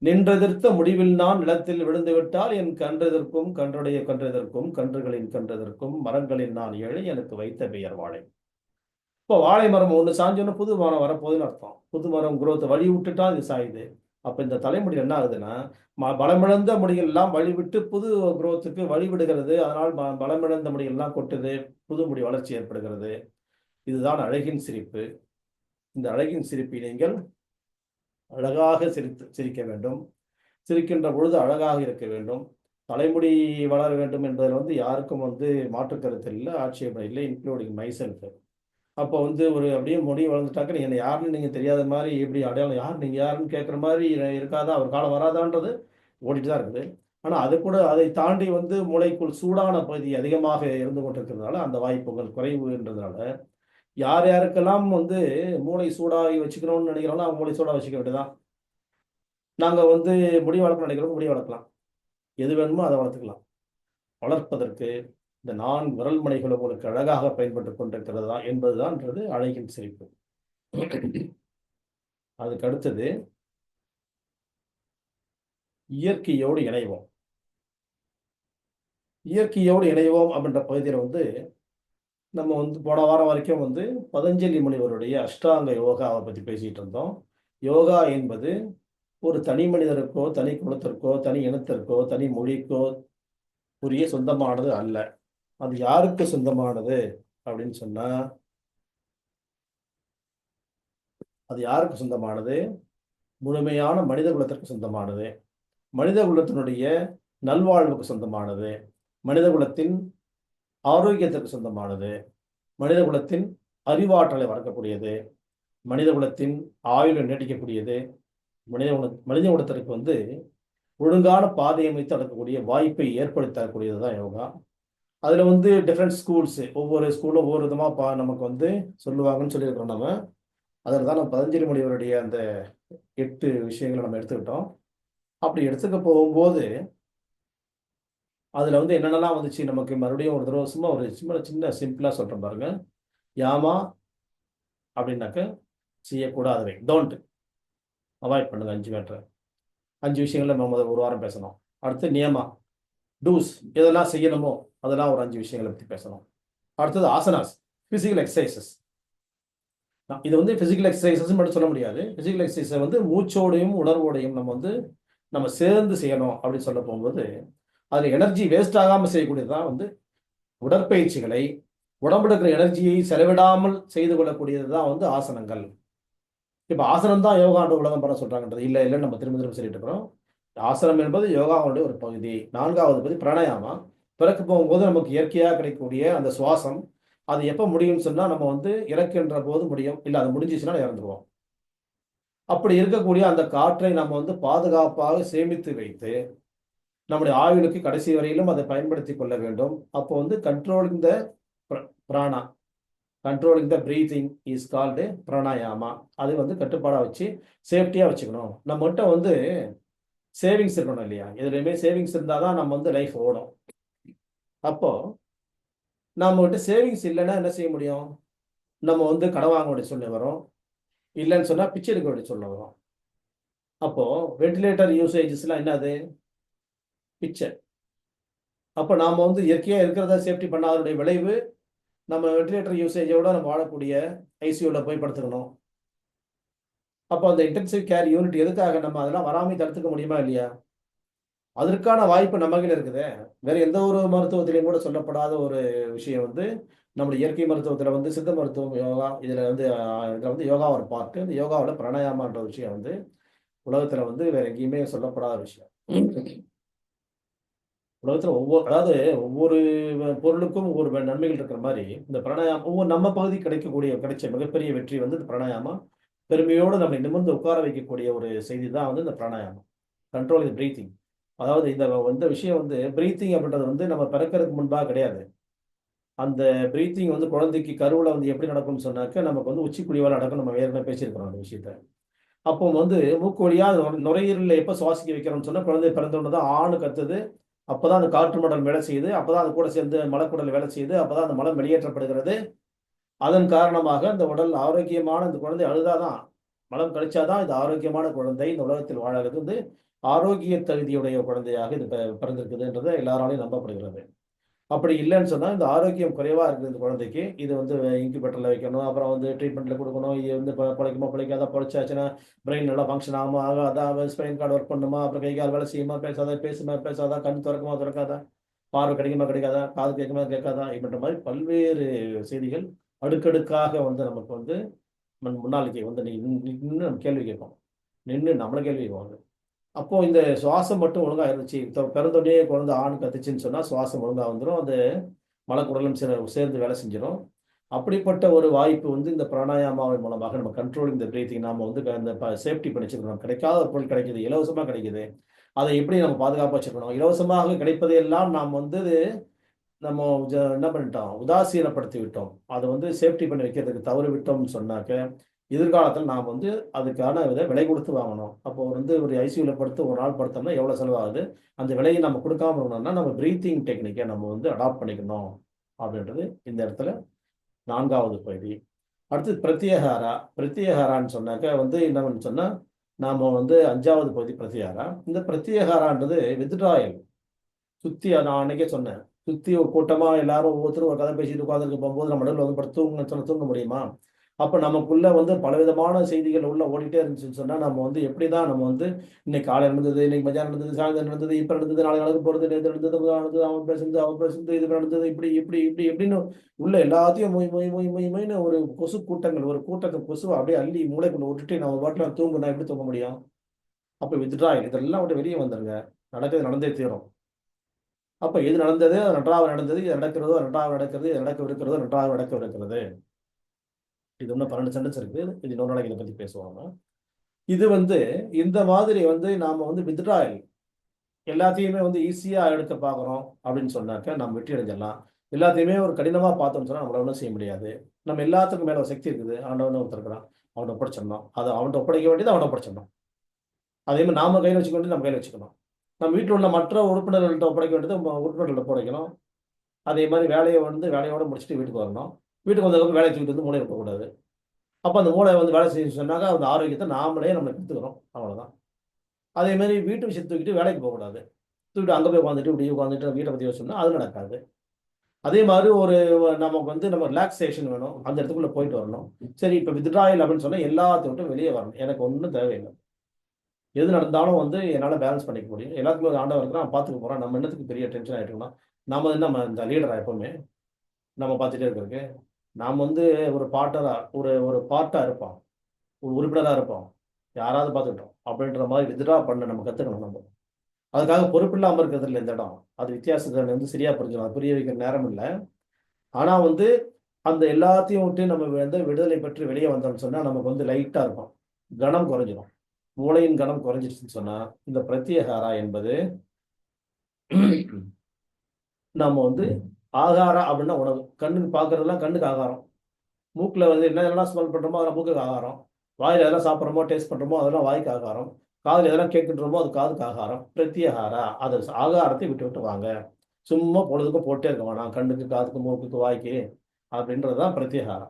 நின்றெதிர்த்த முடிவில் நான் நிலத்தில் விழுந்து விட்டால் என் கன்றதற்கும் கன்றுடைய கன்றதற்கும் கன்றுகளின் கன்றதற்கும் மரங்களில் நான் ஏழை எனக்கு வைத்த பெயர் வாழை. இப்போ வாழை மரம் ஒன்று சாஞ்சோன்னு புது மரம் வரப்போகுதுன்னு அர்த்தம். புது மரம் குரோத்தை வழி விட்டுட்டா இது சாயுது. அப்போ இந்த தலைமுடி என்ன ஆகுதுன்னா பலமிழந்த முடிகள் எல்லாம் வழிவிட்டு புது குரோத்துக்கு வழிவிடுகிறது. அதனால் பலமிழந்த முடிகள் எல்லாம் கொட்டுது, புது முடி வளர்ச்சி ஏற்படுகிறது. இதுதான் அழகின் சிரிப்பு. இந்த அழகின் சிரிப்பை நீங்கள் அழகாக சிரிக்க வேண்டும். சிரிக்கின்ற பொழுது அழகாக இருக்க வேண்டும். தலைமுடி வளர வேண்டும் என்பதில் வந்து யாருக்கும் வந்து மாற்று கருத்து இல்லை, ஆட்சேபம் இல்லை, இன்க்ளூடிங் மைசெல்ஃப். அப்போ வந்து ஒரு அப்படியே முடி வளர்ந்துட்டாக்க நீங்கள் யாருன்னு நீங்கள் தெரியாத மாதிரி எப்படி அடையாளம் யார் நீங்கள் யாருன்னு கேட்குற மாதிரி இருக்காதா, அவர் காலம் வராதான்றது ஓடிட்டு தான் இருக்குது. ஆனால் அது கூட அதை தாண்டி வந்து மூளைக்குள் சூடான பகுதி அதிகமாக இருந்து கொண்டிருக்கிறதுனால அந்த வாய்ப்புகள் குறைவுன்றதுனால யார் யாருக்கெல்லாம் வந்து மூளை சூடாகி வச்சுக்கணும்னு நினைக்கிறாங்களோ அவங்க மூளை சூடாக வச்சுக்க வேண்டியதான். நாங்கள் வந்து முடி வளர்க்க நினைக்கிறோம், முடி வளர்க்கலாம். எது வேணுமோ அதை வளர்த்துக்கலாம். வளர்ப்பதற்கு இந்த 4 விரல் மணிகள் உங்களுக்கு அழகாக பயன்பட்டு கொண்டிருக்கிறதா என்பதுதான்ன்றது அழகின் சிரிப்பு. அதுக்கு அடுத்தது இயற்கையோடு இணைவோம். இயற்கையோடு இணைவோம் அப்படின்ற பகுதியில் வந்து நம்ம வந்து போன வாரம் வரைக்கும் வந்து பதஞ்சலி முனிவருடைய அஷ்டாங்க யோகாவை பற்றி பேசிகிட்டு இருந்தோம். யோகா என்பது ஒரு தனி மனிதருக்கோ தனி குலத்திற்கோ தனி இனத்திற்கோ தனி மொழிக்கோ உரிய சொந்தமானது அல்ல. அது யாருக்கு சொந்தமானது அப்படின்னு சொன்னா அது யாருக்கு சொந்தமானது? முழுமையான மனித குலத்திற்கு சொந்தமானது. மனித குலத்தினுடைய நல்வாழ்வுக்கு சொந்தமானது. மனித குலத்தின் ஆரோக்கியத்திற்கு சொந்தமானது. மனித குலத்தின் அறிவாற்றலை வளர்க்கக்கூடியது. மனித குலத்தின் ஆயுளை நீடிக்கக்கூடியது. மனித குலத்திற்கு வந்து ஒழுங்கான பாதை அமைத்து நடக்கக்கூடிய வாய்ப்பை ஏற்படுத்தி தரக்கூடியது தான் யோகா. அதில் வந்து டிஃப்ரெண்ட் ஸ்கூல்ஸு, ஒவ்வொரு ஸ்கூலும் ஒவ்வொரு விதமாக நமக்கு வந்து சொல்லுவாங்கன்னு சொல்லியிருக்கிறோம். நம்ம அதில் தான் நம்ம பதஞ்சலி முனிவருடைய அந்த 8 விஷயங்களை நம்ம எடுத்துக்கிட்டோம். அப்படி எடுத்துக்க போகும்போது அதில் வந்து என்னென்னலாம் வந்துச்சு நமக்கு மறுபடியும் ஒரு தடவை சும்மா ஒரு சின்ன சிம்பிளாக சொல்கிறேன் பாருங்க. யாமா அப்படின்னாக்க செய்யக்கூடாதவை, டோன்ட், அவாய்ட் பண்ணுங்க. 5 மேட்ரு, 5 விஷயங்களை நம்ம முதல் ஒரு வாரம் பேசணும். அடுத்து நியமா, டூஸ், எதெல்லாம் செய்யணுமோ அதெல்லாம் ஒரு 5 விஷயங்களை பற்றி பேசணும். அடுத்தது ஆசனாஸ், ஃபிசிக்கல் எக்ஸசைசஸ். இது வந்து ஃபிசிக்கல் எக்ஸசைசஸ் மட்டும் சொல்ல முடியாது. ஃபிசிக்கல் எக்ஸசைஸை வந்து மூச்சோடையும் உணர்வோடையும் நம்ம சேர்ந்து செய்யணும் அப்படின்னு சொல்ல போகும்போது அதில் எனர்ஜி வேஸ்ட் ஆகாமல் செய்யக்கூடியது தான் வந்து உடற்பயிற்சிகளை உடம்புல இருக்கிற எனர்ஜியை செலவிடாமல் செய்து கொள்ளக்கூடியது தான் வந்து ஆசனங்கள். இப்போ ஆசனம் தான் யோகான்ற உலகம் பண்ண சொல்கிறாங்கன்றது இல்லை நம்ம திரும்ப சொல்லிட்டு இருக்கிறோம். ஆசனம் என்பது யோகாவுடைய ஒரு பகுதி. 4வது பகுதி பிராணாயாமா. பிறக்க போகும்போது நமக்கு இயற்கையாக கிடைக்கக்கூடிய அந்த சுவாசம் அது எப்போ முடியும்னு சொன்னால் நம்ம வந்து இறக்குன்ற போது முடியும், இல்லை அது முடிஞ்சிச்சுன்னா இறந்துருவோம். அப்படி இருக்கக்கூடிய அந்த காற்றை நம்ம வந்து பாதுகாப்பாக சேமித்து வைத்து நம்முடைய ஆயுளுக்கு கடைசி வரையிலும் அதை பயன்படுத்தி கொள்ள வேண்டும். அப்போ வந்து controlling the prana, controlling the breathing is called pranayama. அது வந்து கட்டுப்பாடாக வச்சு சேஃப்டியாக வச்சுக்கணும். நம்மகிட்ட வந்து சேவிங்ஸ் இருக்கணும் இல்லையா? எதுலையுமே சேவிங்ஸ் இருந்தால் தான் நம்ம வந்து லைஃப் ஓடும். அப்போது நம்மகிட்ட சேவிங்ஸ் இல்லைன்னா என்ன செய்ய முடியும்? நம்ம வந்து கடன் வாங்க வேண்டிய சூழ்நிலை வரும். இல்லைன்னு சொன்னால் பிச்சை எடுக்க வேண்டிய சூழ்நிலை வரும். அப்போது வெண்டிலேட்டர் யூசேஜஸ்லாம் என்னது? பிச்சை. அப்போ நாம் வந்து இயற்கையாக இருக்கிறத சேஃப்டி பண்ணாதனுடைய விளைவு நம்ம வெண்டிலேட்டர் யூசேஜோட நம்ம வாழக்கூடிய ஐசியூவில் போய் படுத்துக்கணும். அப்போ அந்த இன்டென்சிவ் கேர் யூனிட் எதுக்காக? நம்ம அதெல்லாம் வராமல் தடுத்துக்க முடியுமா இல்லையா? அதற்கான வாய்ப்பு நம்ம கையில இருக்குதே. வேற எந்த ஒரு மருத்துவத்திலையும் கூட சொல்லப்படாத ஒரு விஷயம் வந்து, நம்முடைய இயற்கை மருத்துவத்தில வந்து சித்த மருத்துவம், யோகா இதுல வந்து யோகா ஒரு பார்ட். இந்த யோகாவுல பிராணாயாமான்ற விஷயம் வந்து உலகத்துல வந்து வேற எங்கேயுமே சொல்லப்படாத விஷயம். உலகத்துல அதாவது ஒவ்வொரு பொருளுக்கும் ஒவ்வொரு நன்மைகள் இருக்கிற மாரி, இந்த பிராணாயாமம் நம்ம பகுதிக்கு கிடைச்ச மிகப்பெரிய வெற்றி வந்து இந்த பிராணாயாமம். பெருமையோடு நம்மை நிமிர்ந்து உட்கார வைக்கக்கூடிய ஒரு செய்தி தான் வந்து இந்த பிராணாயாமம். Control the breathing. அதாவது இந்த விஷயம் வந்து பிரீத்திங் அப்படின்றது வந்து நம்ம பிறக்கறதுக்கு முன்பாக கிடையாது. அந்த பிரீத்திங் வந்து குழந்தைக்கு கருவுல வந்து எப்படி நடக்கும்னு சொன்னாக்க, நமக்கு வந்து உச்சிக்குழிவால நடக்கும். நம்ம ஏற்கனவே பேசியிருக்கிறோம் அந்த விஷயத்த. அப்போ வந்து மூக்கு வழியா நுரையீரல்ல எப்ப சுவாசிக்க வைக்கிறோம்னு சொன்னா, குழந்தை பிறந்த உடனே தான் ஆன்னு கத்துது. அப்பதான் அந்த காற்று மண்டலம் வேலை செய்யுது. அப்பதான் அது கூட சேர்ந்து மலக்குடல் வேலை செய்யுது. அப்பதான் அந்த மலம் வெளியேற்றப்படுகிறது. அதன் காரணமாக அந்த உடல் ஆரோக்கியமான இந்த குழந்தை அழுதா தான், மலம் கழிச்சா தான் இது ஆரோக்கியமான குழந்தை இந்த உலகத்தில் வாழறது வந்து ஆரோக்கிய தகுதியுடைய குழந்தையாக இது பிறந்திருக்குதுன்றது எல்லாராலையும் நம்பப்படுகிறது. அப்படி இல்லன்னு சொன்னா, இந்த ஆரோக்கியம் குறைவா இருக்குது இந்த குழந்தைக்கு. இது வந்து இன்குபேட்டர்ல வைக்கணும். அப்புறம் வந்து ட்ரீட்மெண்ட்ல குடுக்கணும். இது வந்து பொழைக்குமா, பொழைக்காதா, பொழைச்சாச்சுன்னா பிரெயின் நல்லா ஃபங்ஷன் ஆகுமா, ஆகாதா, ஸ்பைன் கார்டு ஒர்க் பண்ணுமா, அப்புறம் கை, கால் வேலை செய்யுமா, பேசாதா, பேசுமா, பேசாதா, கண் தொறக்குமா, தொறக்காதா, பார்வை கிடைக்குமா, கிடைக்காதா, காது கேட்குமா, கேட்காதா, இப்படின்ற மாரி பல்வேறு செய்திகள் அடுக்கடுக்காக வந்து நமக்கு வந்து முன்னாளைக்கு வந்து நின்னு நம்ம கேள்வி கேட்போம். நின்னு நம்மள கேள்வி கேட்பாங்க. அப்போ இந்த சுவாசம் மட்டும் ஒழுங்கா இருந்துச்சு. பிறந்தோடனே குழந்தை ஆண் கத்துச்சுன்னு சொன்னா, சுவாசம் ஒழுங்கா வந்துரும். அது மலக்குடலும் சேர்ந்து வேலை செஞ்சிரும். அப்படிப்பட்ட ஒரு வாய்ப்பு வந்து இந்த பிராணாயாமாவின் மூலமாக நம்ம கண்ட்ரோலிங் த பிரீத்திங் நாம வந்து அந்த சேஃப்டி பண்ணி வச்சுக்கணும். கிடைக்காத ஒரு பொருள் கிடைக்குது. இலவசமா கிடைக்குது. அதை எப்படி நம்ம பாதுகாப்பா வச்சுக்கணும்? இலவசமாக கிடைப்பதையெல்லாம் நாம் வந்து நம்ம என்ன பண்ணிட்டோம்? உதாசீனப்படுத்தி விட்டோம். அத வந்து சேஃப்டி பண்ணி வைக்கிறதுக்கு தவறி விட்டோம்னு சொன்னாக்க, எதிர்காலத்தில நாம் வந்து அதுக்கான விலை குடுத்து வாங்கணும். அப்போ வந்து ஒரு ஐசியூல படுத்து ஒரு நாள் படுத்தோம்னா எவ்வளோ செலவாகுது? அந்த விலைய நம்ம குடுக்காம இருக்கணும்னா, நம்ம பிரீத்திங் டெக்னிக்க நம்ம வந்து அடாப்ட் பண்ணிக்கணும். அப்படின்றது இந்த இடத்துல 4வது பகுதி. அடுத்தது பிரத்யேகாரா. பிரத்யேகாரான்னு சொன்னாக்க வந்து என்னன்னு சொன்னா, நாம வந்து 5வது பகுதி பிரத்யேகாரா. இந்த பிரத்யேகாரான்றது வித்ட்ராயல். சுத்தி நான் அன்னைக்கே சொன்னேன். சுத்தி ஒரு கூட்டமா எல்லாரும் ஒவ்வொருத்தரும் ஒரு கதை பேசிட்டு உட்கார்ந்துட்டு போகும்போது, நம்ம நடுவுல வந்து படுத்து தூங்குங்கன்னு சொன்னா தூங்க முடியுமா? அப்ப நமக்குள்ள வந்து பலவிதமான செய்திகள் உள்ள ஓடிட்டே இருந்துச்சுன்னு சொன்னா, நம்ம வந்து எப்படிதான் நம்ம வந்து இன்னைக்கு காலையில நடந்தது, இன்னைக்கு மத்தியானம் நடந்தது, சாயந்தரம் நடந்தது, இப்ப நடந்தது, நாளைக்கு நடக்க போறது, நேத்து நடந்தது, முந்தா நடந்தது, அவன் பேசுனது, இது நடந்தது, இப்படி இப்படி இப்படி இப்படின்னு உள்ள எல்லாத்தையும் மொய் மொய் மொய் மொய் மொய்ன்னு ஒரு கொசு கூட்டங்கள், ஒரு கூட்டத்த கொசுவ அப்படியே அள்ளி மூளைக்குள்ள விட்டுட்டு நம்ம பாட்டுல தூங்குனா எப்படி தூங்க முடியும்? அப்ப வித்ட்ராயல் இதெல்லாம் விட்டு வெளிய வந்துருங்க. நடக்கிறது நடந்தே தீரும். அப்ப எது நடந்தது? அது நன்றாக நடந்தது. இது நடக்கிறதோ நன்றாக நடக்கிறது. இது நடக்கவிருக்கிறதோ நன்றாக நடக்கவிருக்கிறது. இது இன்னும் 12 சென்டென்ஸ் இருக்கு. இது இன்னொரு நாளைக்கு இத பத்தி பேசுவாங்க. இது வந்து இந்த மாதிரி வந்து நாம வந்து வித்ட்ராயல் எல்லாத்தையுமே வந்து ஈஸியா எடுக்க பார்க்குறோம் அப்படின்னு சொன்னாக்க, நம்ம வெற்றி அடைஞ்சிடலாம். எல்லாத்தையுமே ஒரு கடினமா பார்த்தோம்னு சொன்னா, நம்மளால ஒண்ணும் செய்ய முடியாது. நம்ம எல்லாத்துக்கும் மேல ஒரு சக்தி இருக்குது. ஆண்டவன்னு ஒருத்தர் இருக்கிறான். அவன்ட்ட ஒப்படைச்சிடணும். அத அவன்ட்ட ஒப்படைக்க வேண்டியது அவன்ட்ட ஒப்படைச்சிடணும். அதே மாரி நாம கையில வச்சுக்க வேண்டியது நம்ம கையில வச்சுக்கணும். நம்ம வீட்ல உள்ள மற்ற உறுப்பினர்கள்ட்ட ஒப்படைக்க வேண்டியது உறுப்பினர்கள்ட்ட ஒப்படைக்கணும். அதே மாரி வேலைய வந்து வேலையோட முடிச்சுட்டு வீட்டுக்கு வரணும். வீட்டுக்கு வந்ததுக்கப்புறம் வேலைய தூக்கிட்டு வந்து மூலையில போகக்கூடாது. அப்ப அந்த மூளை வந்து வேலை செய்யும்ன்னு சொன்னாக்க, அந்த ஆரோக்கியத்த நாமளே நம்ம கெடுத்துக்கிறோம். அவ்வளோதான். அதே மாரி வீட்டு விஷயத்த தூக்கிட்டு வேலைக்கு போகக்கூடாது. தூக்கிட்டு அங்க போய் உட்காந்துட்டு, இப்படி உட்காந்துட்டு வீட்ட பத்தி யோசிச்சோம்னா, அது நடக்காது. அதே மாரி நமக்கு வந்து நம்ம ரிலாக்சேஷன் வேணும். அந்த இடத்துக்குள்ள போயிட்டு வரணும். சரி இப்ப வித்ட்ராயல் அப்படின்னு சொன்னா எல்லாத்த விட்டும் வெளிய வரணும். எனக்கு ஒண்ணும் தேவையில்ல. எது நடந்தாலும் வந்து என்னால பேலன்ஸ் பண்ணிக்க முடியும். எல்லாத்துக்கும் ஒரு ஆண்டவன் இருக்கிறான். அவன் பார்த்துக்க போறான். நம்ம என்னத்துக்கு பெரிய டென்ஷன் ஆயிட்டு இருக்கணும். நாம என்ன இந்த லீடரா எப்பவுமே? நம்ம பார்த்துட்டே இருக்கிறதுக்கு. நாம் வந்து ஒரு பார்ட்டரா ஒரு ஒரு பார்ட்டா இருப்போம். ஒரு உறுப்பினரா இருப்போம். யாராவது பார்த்துக்கிட்டோம். அப்படின்ற மாரி வித்ட்ரா பண்ண நம்ம கத்துக்கணும் நம்ம. அதுக்காக பொறுப்பில்லாம இருக்கிறது இல்ல இந்த இடம். அது வித்தியாசத்த வந்து சரியா புரிஞ்சுக்கணும். அது புரிய வைக்கிற நேரம் இல்ல. ஆனா வந்து அந்த எல்லாத்தையும் விட்டு நம்ம வந்து விடுதலை பெற்று வெளிய வந்தோம்னு சொன்னா, நமக்கு வந்து லைட்டா இருக்கும். கனம் குறைஞ்சிரும். மூளையின் கனம் குறைஞ்சிருச்சுன்னு சொன்னா, இந்த பிரத்யேகாரா என்பது நம்ம வந்து ஆகாரா அப்படின்னா உணவு. கண்ணுக்கு பார்க்கிறதெல்லாம் கண்ணுக்கு ஆகாரம். மூக்குல வந்து என்னென்னலாம் ஸ்மெல் பண்றோமோ, அதெல்லாம் மூக்குக்கு ஆகாரம். வாயில எதெல்லாம் சாப்பிடுறோமோ, டேஸ்ட் பண்றோமோ, அதெல்லாம் வாய்க்கு ஆகாரம். காதுல எதெல்லாம் கேட்கின்றோமோ, அது காதுக்கு ஆகாரம். பிரத்யேகாரா. அது ஆகாரத்தை விட்டு விட்டு வாங்க. சும்மா பொழுதுக்கும் போட்டே இருக்க வேணாம். கண்ணுக்கு, காதுக்கு, மூக்குக்கு, வாய்க்கு அப்படின்றது தான் பிரத்யேகாரா.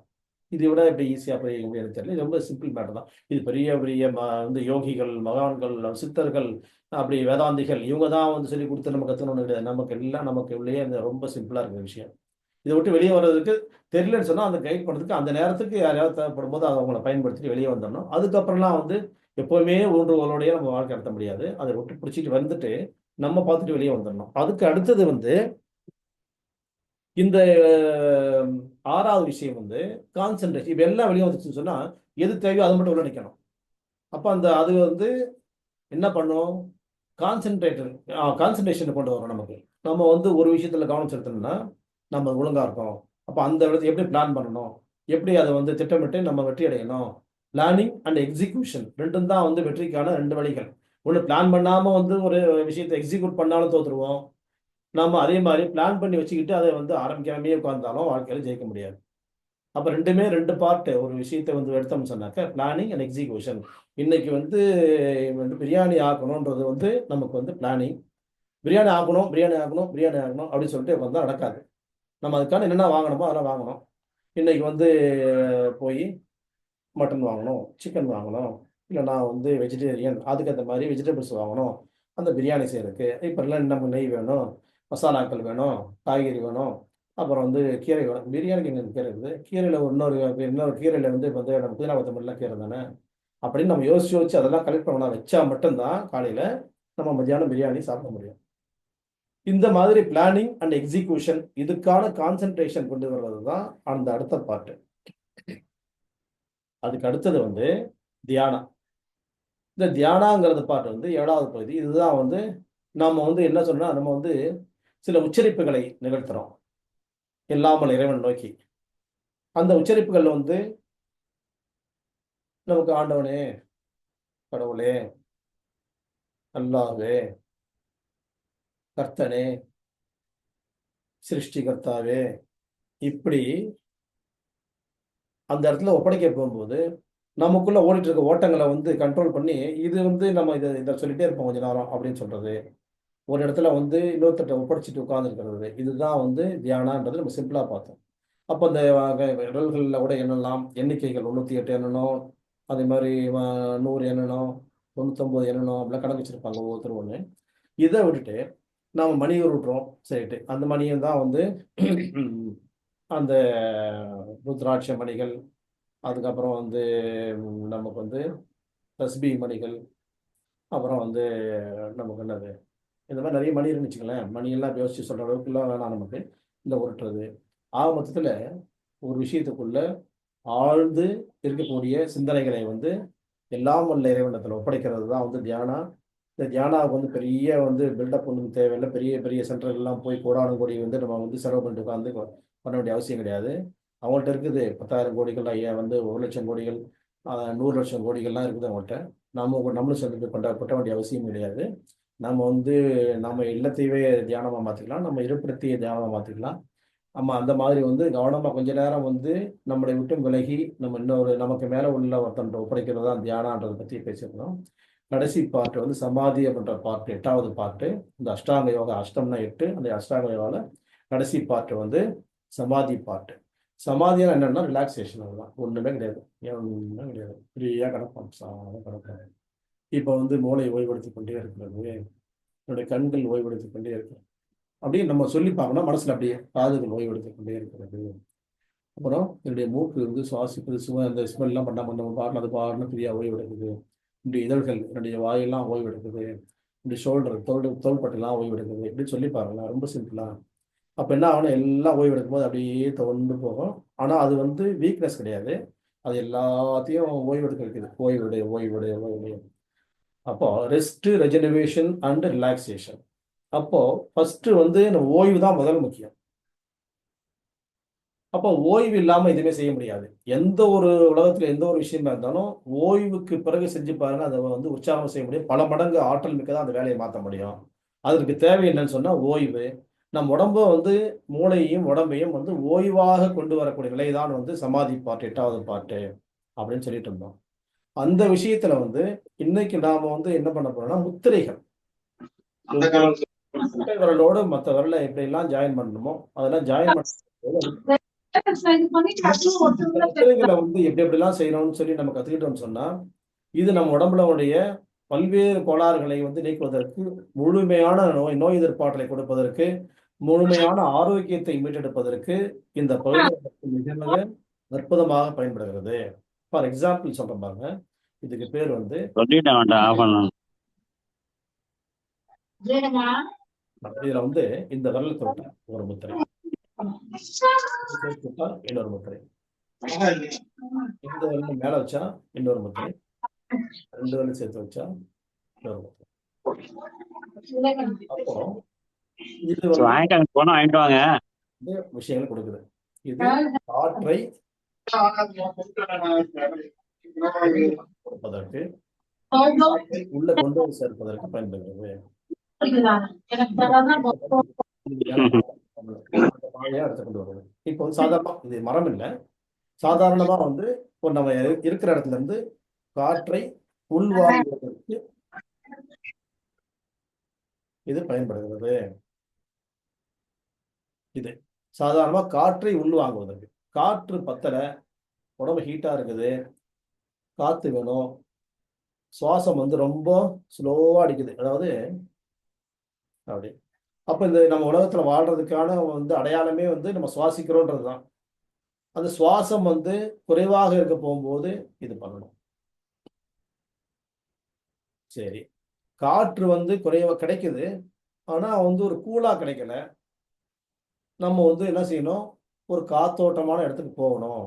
இதை விட எப்படி ஈஸியா புரிய முடியும்னு தெரியல. இது ரொம்ப சிம்பிள் மேட்டர் தான். இது பெரிய பெரிய வந்து யோகிகள், மகான்கள், சித்தர்கள், அப்படி வேதாந்திகள் இவங்க தான் வந்து சொல்லிக் குடுத்து நம்ம கத்துக்கணும்னு கிடையாது. நமக்கு எல்லாம் நமக்கு உள்ளேயே அந்த ரொம்ப சிம்பிளா இருக்கிற விஷயம். இத விட்டு வெளிய வர்றதுக்கு தெரியலன்னு சொன்னா, அந்த கைட் பண்றதுக்கு அந்த நேரத்துக்கு யாரையாவது தேவைப்படும்போது அத அவங்கள பயன்படுத்திட்டு வெளிய வந்துரணும். அதுக்கப்புறம்லாம் வந்து எப்பவுமே ஊன்றுகோலோடயே நம்ம வாழ்க்கை நடத்த முடியாது. அத விட்டு பிடிச்சிட்டு வந்துட்டு, நம்ம பார்த்துட்டு வெளியே வந்துடணும். அதுக்கு அடுத்தது வந்து இந்த ஆறாவது விஷயம் வந்து கான்சென்ட்ரேஷன். இப்போ எல்லாம் வெளியே வந்துச்சுன்னு சொன்னா எது தேவையோ அது மட்டும் உள்ள நிற்கணும். அப்போ அது வந்து என்ன பண்ணும்? கான்சென்ட்ரேஷன் கொண்டு வரும் நமக்கு. நம்ம வந்து ஒரு விஷயத்துல கவனம் செலுத்தணும்னா நம்ம ஒழுங்கா இருக்கோம். அப்போ அந்த இடத்துல எப்படி பிளான் பண்ணணும், எப்படி அதை வந்து திட்டமிட்டு நம்ம வெற்றி அடையணும். பிளானிங் அண்ட் எக்ஸிகியூஷன் ரெண்டும் தான் வந்து வெற்றிக்கான ரெண்டு வழிகள். ஒன்று பிளான் பண்ணாம வந்து ஒரு விஷயத்தை எக்ஸிக்யூட் பண்ணாலும் தோத்துருவோம். நம்ம அதே மாதிரி பிளான் பண்ணி வச்சுக்கிட்டு அதை வந்து ஆரம்பிக்காமே உட்கார்ந்தாலும் வாழ்க்கையில ஜெயிக்க முடியாது. அப்ப ரெண்டுமே ரெண்டு பார்ட். ஒரு விஷயத்தை வந்து எடுத்தோம்னு சொன்னாக்க பிளானிங் அண்ட் எக்ஸிகியூஷன். இன்னைக்கு வந்து பிரியாணி ஆக்கணும்ன்றது வந்து நமக்கு வந்து பிளானிங். பிரியாணி ஆக்கணும், பிரியாணி ஆக்கணும், பிரியாணி ஆக்கணும் அப்படின்னு சொல்லிட்டு வந்தால் நடக்காது. நம்ம அதுக்கான என்னென்ன வாங்கணுமோ அதெல்லாம் வாங்கணும். இன்னைக்கு வந்து போய் மட்டன் வாங்கணும், சிக்கன் வாங்கணும், இல்லை நான் வந்து வெஜிடேரியன், அதுக்கேற்ற மாதிரி வெஜிடபிள்ஸ் வாங்கணும் அந்த பிரியாணி செய்யறதுக்கு. இப்போ எல்லாம் நமக்கு நெய் வேணும், மசாலாக்கள் வேணும், காய்கறி வேணும், அப்புறம் வந்து கீரை வேணும். பிரியாணிக்கு எங்க கீரை இருக்குது? கீரையில் இன்னொரு கீரையில் வந்து நம்ம புதினா கொத்தமல்லாம் கீரை தானே அப்படின்னு நம்ம யோசிச்சு யோசிச்சு அதெல்லாம் கலெக்ட் பண்ண வச்சா மட்டும்தான் காலையில் நம்ம மத்தியானம் பிரியாணி சாப்பிட முடியும். இந்த மாதிரி பிளானிங் அண்ட் எக்ஸிகியூஷன் இதுக்கான கான்சென்ட்ரேஷன் கொண்டு வர்றது தான் அந்த அடுத்த பாட்டு. அதுக்கு அடுத்தது வந்து தியானம். இந்த தியானாங்கிறது பாட்டு வந்து 7வது பகுதி. இதுதான் வந்து நாம வந்து என்ன சொன்னா நம்ம வந்து சில உச்சரிப்புகளை நிகழ்த்துறோம் எல்லாமல் இறைவன் நோக்கி. அந்த உச்சரிப்புகள் வந்து நமக்கு ஆண்டவனே, கடவுளே, அல்லாஹ்வே, கர்த்தனே, சிருஷ்டிகர்த்தாவே, இப்படி அந்த இடத்துல ஒப்படைக்க போகும்போது நமக்குள்ள ஓடிட்டு இருக்க ஓட்டங்களை வந்து கண்ட்ரோல் பண்ணி இது வந்து நம்ம இதை சொல்லிட்டே இருப்போம் கொஞ்ச நேரம் அப்படின்னு சொல்றது. ஒரு இடத்துல வந்து இன்னொருத்தட்ட ஒப்படைச்சிட்டு உட்கார்ந்துருக்கிறது. இதுதான் வந்து தியானான்றது நம்ம சிம்பிளா பார்த்தோம். அப்போ அந்த விரல்களில் கூட எண்ணலாம். எண்ணிக்கைகள் 98 எண்ணணும். அதே மாதிரி 100 எண்ணணும், 99 எண்ணணும், அப்படிலாம் கணக்கு வச்சிருப்பாங்க ஒவ்வொருத்தரும் ஒன்று. இதை விட்டுட்டு நாம் மணி உருட்டுறோம். சரிட்டு அந்த மணியும் தான் வந்து அந்த ருத்ராட்ச மணிகள், அதுக்கப்புறம் வந்து நமக்கு வந்து தஸ்பி மணிகள், அப்புறம் வந்து நமக்கு என்னது இந்த மாதிரி நிறைய மணி இருக்குன்னு வச்சுங்களேன். மணியெல்லாம் யோசிச்சு சொல்கிற அளவுக்குலாம் வேணாம் நமக்கு இந்த உருட்டுறது. ஆக மொத்தத்தில் ஒரு விஷயத்துக்குள்ள ஆழ்ந்து இருக்கக்கூடிய சிந்தனைகளை வந்து எல்லாம் வல்ல இறைவனத்தில் ஒப்படைக்கிறது தான் வந்து தியானா. இந்த தியானாவுக்கு வந்து பெரிய வந்து பில்டப் ஒன்றும் தேவையில்லை. பெரிய பெரிய சென்டர்கள்லாம் போய் கோடானு கோடி வந்து நம்ம வந்து செலவு பண்ணிட்டு உட்காந்து பண்ண வேண்டிய அவசியம் கிடையாது. அவங்கள்ட்ட இருக்குது 10,000 கோடிகள், வந்து 1,00,000 கோடிகள், 100,00,000 கோடிகள்லாம் இருக்குது அவங்கள்ட்ட. நம்மளும் சேர்ந்து கொட்ட வேண்டிய அவசியம் கிடையாது. நம்ம வந்து நம்ம இல்லத்தையவே தியானமாக மாற்றிக்கலாம், நம்ம இருப்பிடத்தையே தியானமாக மாற்றிக்கலாம். நம்ம அந்த மாதிரி வந்து கவனமாக கொஞ்ச நேரம் வந்து நம்மளை விட்டும் விலகி நம்ம நமக்கு மேலே உள்ள ஒருத்தன் ஒப்படைக்கிறது தான் தியானான்றதை பற்றி பேசியிருந்தோம். கடைசி பாட்டு வந்து சமாதி அப்படின்ற பாட்டு, 8வது பாட்டு. இந்த அஷ்டாங்க யோகா, அஷ்டம்னா 8, அந்த அஷ்டாங்க யோகாவில் கடைசி பாட்டு வந்து சமாதி பாட்டு. சமாதினா என்னன்னா ரிலாக்ஸேஷன். அதுதான், ஒன்றுமே கிடையாது, ஒன்றுமே கிடையாது. ஃப்ரீயாக கிடப்பான், கிடப்பான். இப்போ வந்து மூளை ஓய்வெடுத்து கொண்டே இருக்கிறது, என்னுடைய கண்கள் ஓய்வெடுத்து கொண்டே இருக்கிறது அப்படியே நம்ம சொல்லி பார்க்கணும் மனசுல. அப்படியே காதுகள் ஓய்வெடுத்து கொண்டே இருக்கிறது. அப்புறம் என்னுடைய மூக்கு வந்து சுவாசிப்பது அந்த ஸ்மெல்லாம் பண்ண பாடணும், அது பாடணும் ஃப்ரீயாக ஓய்வெடுக்குது. இப்படி இதழ்கள், என்னுடைய வாயெல்லாம் ஓய்வெடுக்குது. இப்படி ஷோல்டர், தோள்பட்டெல்லாம் ஓய்வெடுக்குது. இப்படின்னு சொல்லி பாருங்களேன், ரொம்ப சிம்பிளா. அப்போ என்ன ஆகணும், எல்லாம் ஓய்வெடுக்கும் போது அப்படியே தொடர்ந்து போகும். ஆனால் அது வந்து வீக்னஸ் கிடையாது, அது எல்லாத்தையும் ஓய்வெடுக்க வைக்குது. ஓய்வெடு, ஓய்வெடு, ஓய்வெடு. அப்போ ரெஸ்ட், ரெஜெனரேஷன் அண்ட் ரிலாக்ஸேஷன். அப்போ ஃபர்ஸ்ட் வந்து நம்ம ஓய்வு தான் முதல் முக்கியம். அப்போ ஓய்வு இல்லாம எதுவுமே செய்ய முடியாது. எந்த ஒரு உலகத்துல எந்த ஒரு விஷயமா இருந்தாலும் ஓய்வுக்கு பிறகு செஞ்சு பாருங்க, அதை வந்து உற்சாகம் செய்ய முடியும். பல மடங்கு ஆற்றல் மிக்கதான் அந்த வேலையை மாற்ற முடியும். அதற்கு தேவை என்னன்னு சொன்னா ஓய்வு. நம் உடம்ப வந்து மூளையையும் உடம்பையும் வந்து ஓய்வாக கொண்டு வரக்கூடிய நிலைதான் வந்து சமாதி பாட்டு, 8வது பாட்டு அப்படின்னு சொல்லிட்டு இருந்தோம். அந்த விஷயத்துல வந்து இன்னைக்கு நாம வந்து என்ன பண்ண போறோம்னா முத்திரைகள். விரலோடு மற்ற விரலை எப்படி எல்லாம் ஜாயின் பண்ணணுமோ அதெல்லாம் ஜாயின் பண்ண முத்திரைகளை வந்து எப்படி எப்படிலாம் செய்யணும்னு சொல்லி நம்ம கத்துக்கிட்டோம்னு சொன்னா இது நம்ம உடம்புல உடைய பல்வேறு கோளாறுகளை வந்து நீக்குவதற்கு, முழுமையான நோய் எதிர்ப்பாற்றலை கொடுப்பதற்கு, முழுமையான ஆரோக்கியத்தை மீட்டெடுப்பதற்கு இந்த பகுதி மிக மிக அற்புதமாக பயன்படுகிறது. ஃபார் எக்ஸாம்பிள் சொல்றேன் பாருங்க. இதுக்கு பேர் வந்து இதுல வந்து இந்த விரல் தொட்டா ஒரு முத்திரை, தொட்டா இன்னொரு முத்திரை, இந்த விரல் மேல வச்சா இன்னொரு முத்திரை, ரெண்டு விரல் சேர்த்து வச்சா இன்னொரு முத்திரை. அப்போ இது வந்து வாங்கிட்டு வாங்க. விஷயங்கள் கொடுக்குது. இது காற்றை கொடுப்பதற்கு, உள்ள கொண்டு வந்து சேர்ப்பதற்கு பயன்படுகிறது. எடுத்து கொண்டு வருது. இப்போ வந்து சாதாரணமா இது மரம் இல்லை, சாதாரணமா வந்து இப்போ நம்ம இருக்கிற இடத்துல இருந்து காற்றை உள்வாங்குவதற்கு இது பயன்படுகிறது. இது சாதாரணமா காற்றை உள்வாங்குவதற்கு. காற்று பத்தல, உடம்பு ஹீட்டா இருக்குது, காத்து வேணும், சுவாசம் வந்து ரொம்ப ஸ்லோவா அடிக்குது, அதாவது அப்படி. அப்ப இந்த நம்ம உலகத்துல வாழ்றதுக்கான வந்து அடையாளமே வந்து நம்ம சுவாசிக்கிறோன்றது தான். அந்த சுவாசம் வந்து குறைவாக இருக்க போகும்போது இது பண்ணணும். சரி, காற்று வந்து குறைவா கிடைக்குது, ஆனா வந்து ஒரு கூலா கிடைக்கல. நம்ம வந்து என்ன செய்யணும், ஒரு காத்தோட்டமான இடத்துக்கு போகணும்,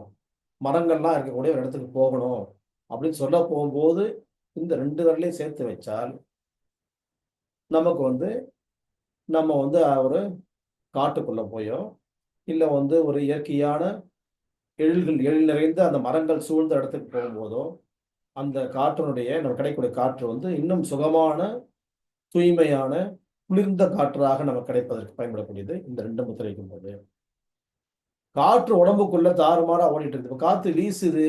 மரங்கள்லாம் இருக்கக்கூடிய ஒரு இடத்துக்கு போகணும் அப்படின்னு சொல்ல போகும்போது இந்த ரெண்டு விரலையும் சேர்த்து வச்சால் நமக்கு வந்து நம்ம வந்து ஒரு காட்டுக்குள்ள போயோ இல்லை வந்து ஒரு இயற்கையான எழில் நிறைந்த அந்த மரங்கள் சூழ்ந்த இடத்துக்கு போகும்போதோ அந்த காற்றினுடைய நம்ம கிடைக்கக்கூடிய காற்று வந்து இன்னும் சுகமான, தூய்மையான, குளிர்ந்த காற்றாக நமக்கு கிடைப்பதற்கு பயன்படக்கூடியது இந்த ரெண்டு முத்திரை வைக்கும்போது. காற்று உடம்புக்குள்ள தாறுமாறா ஓடிட்டு இருக்கு. காத்து வீசுது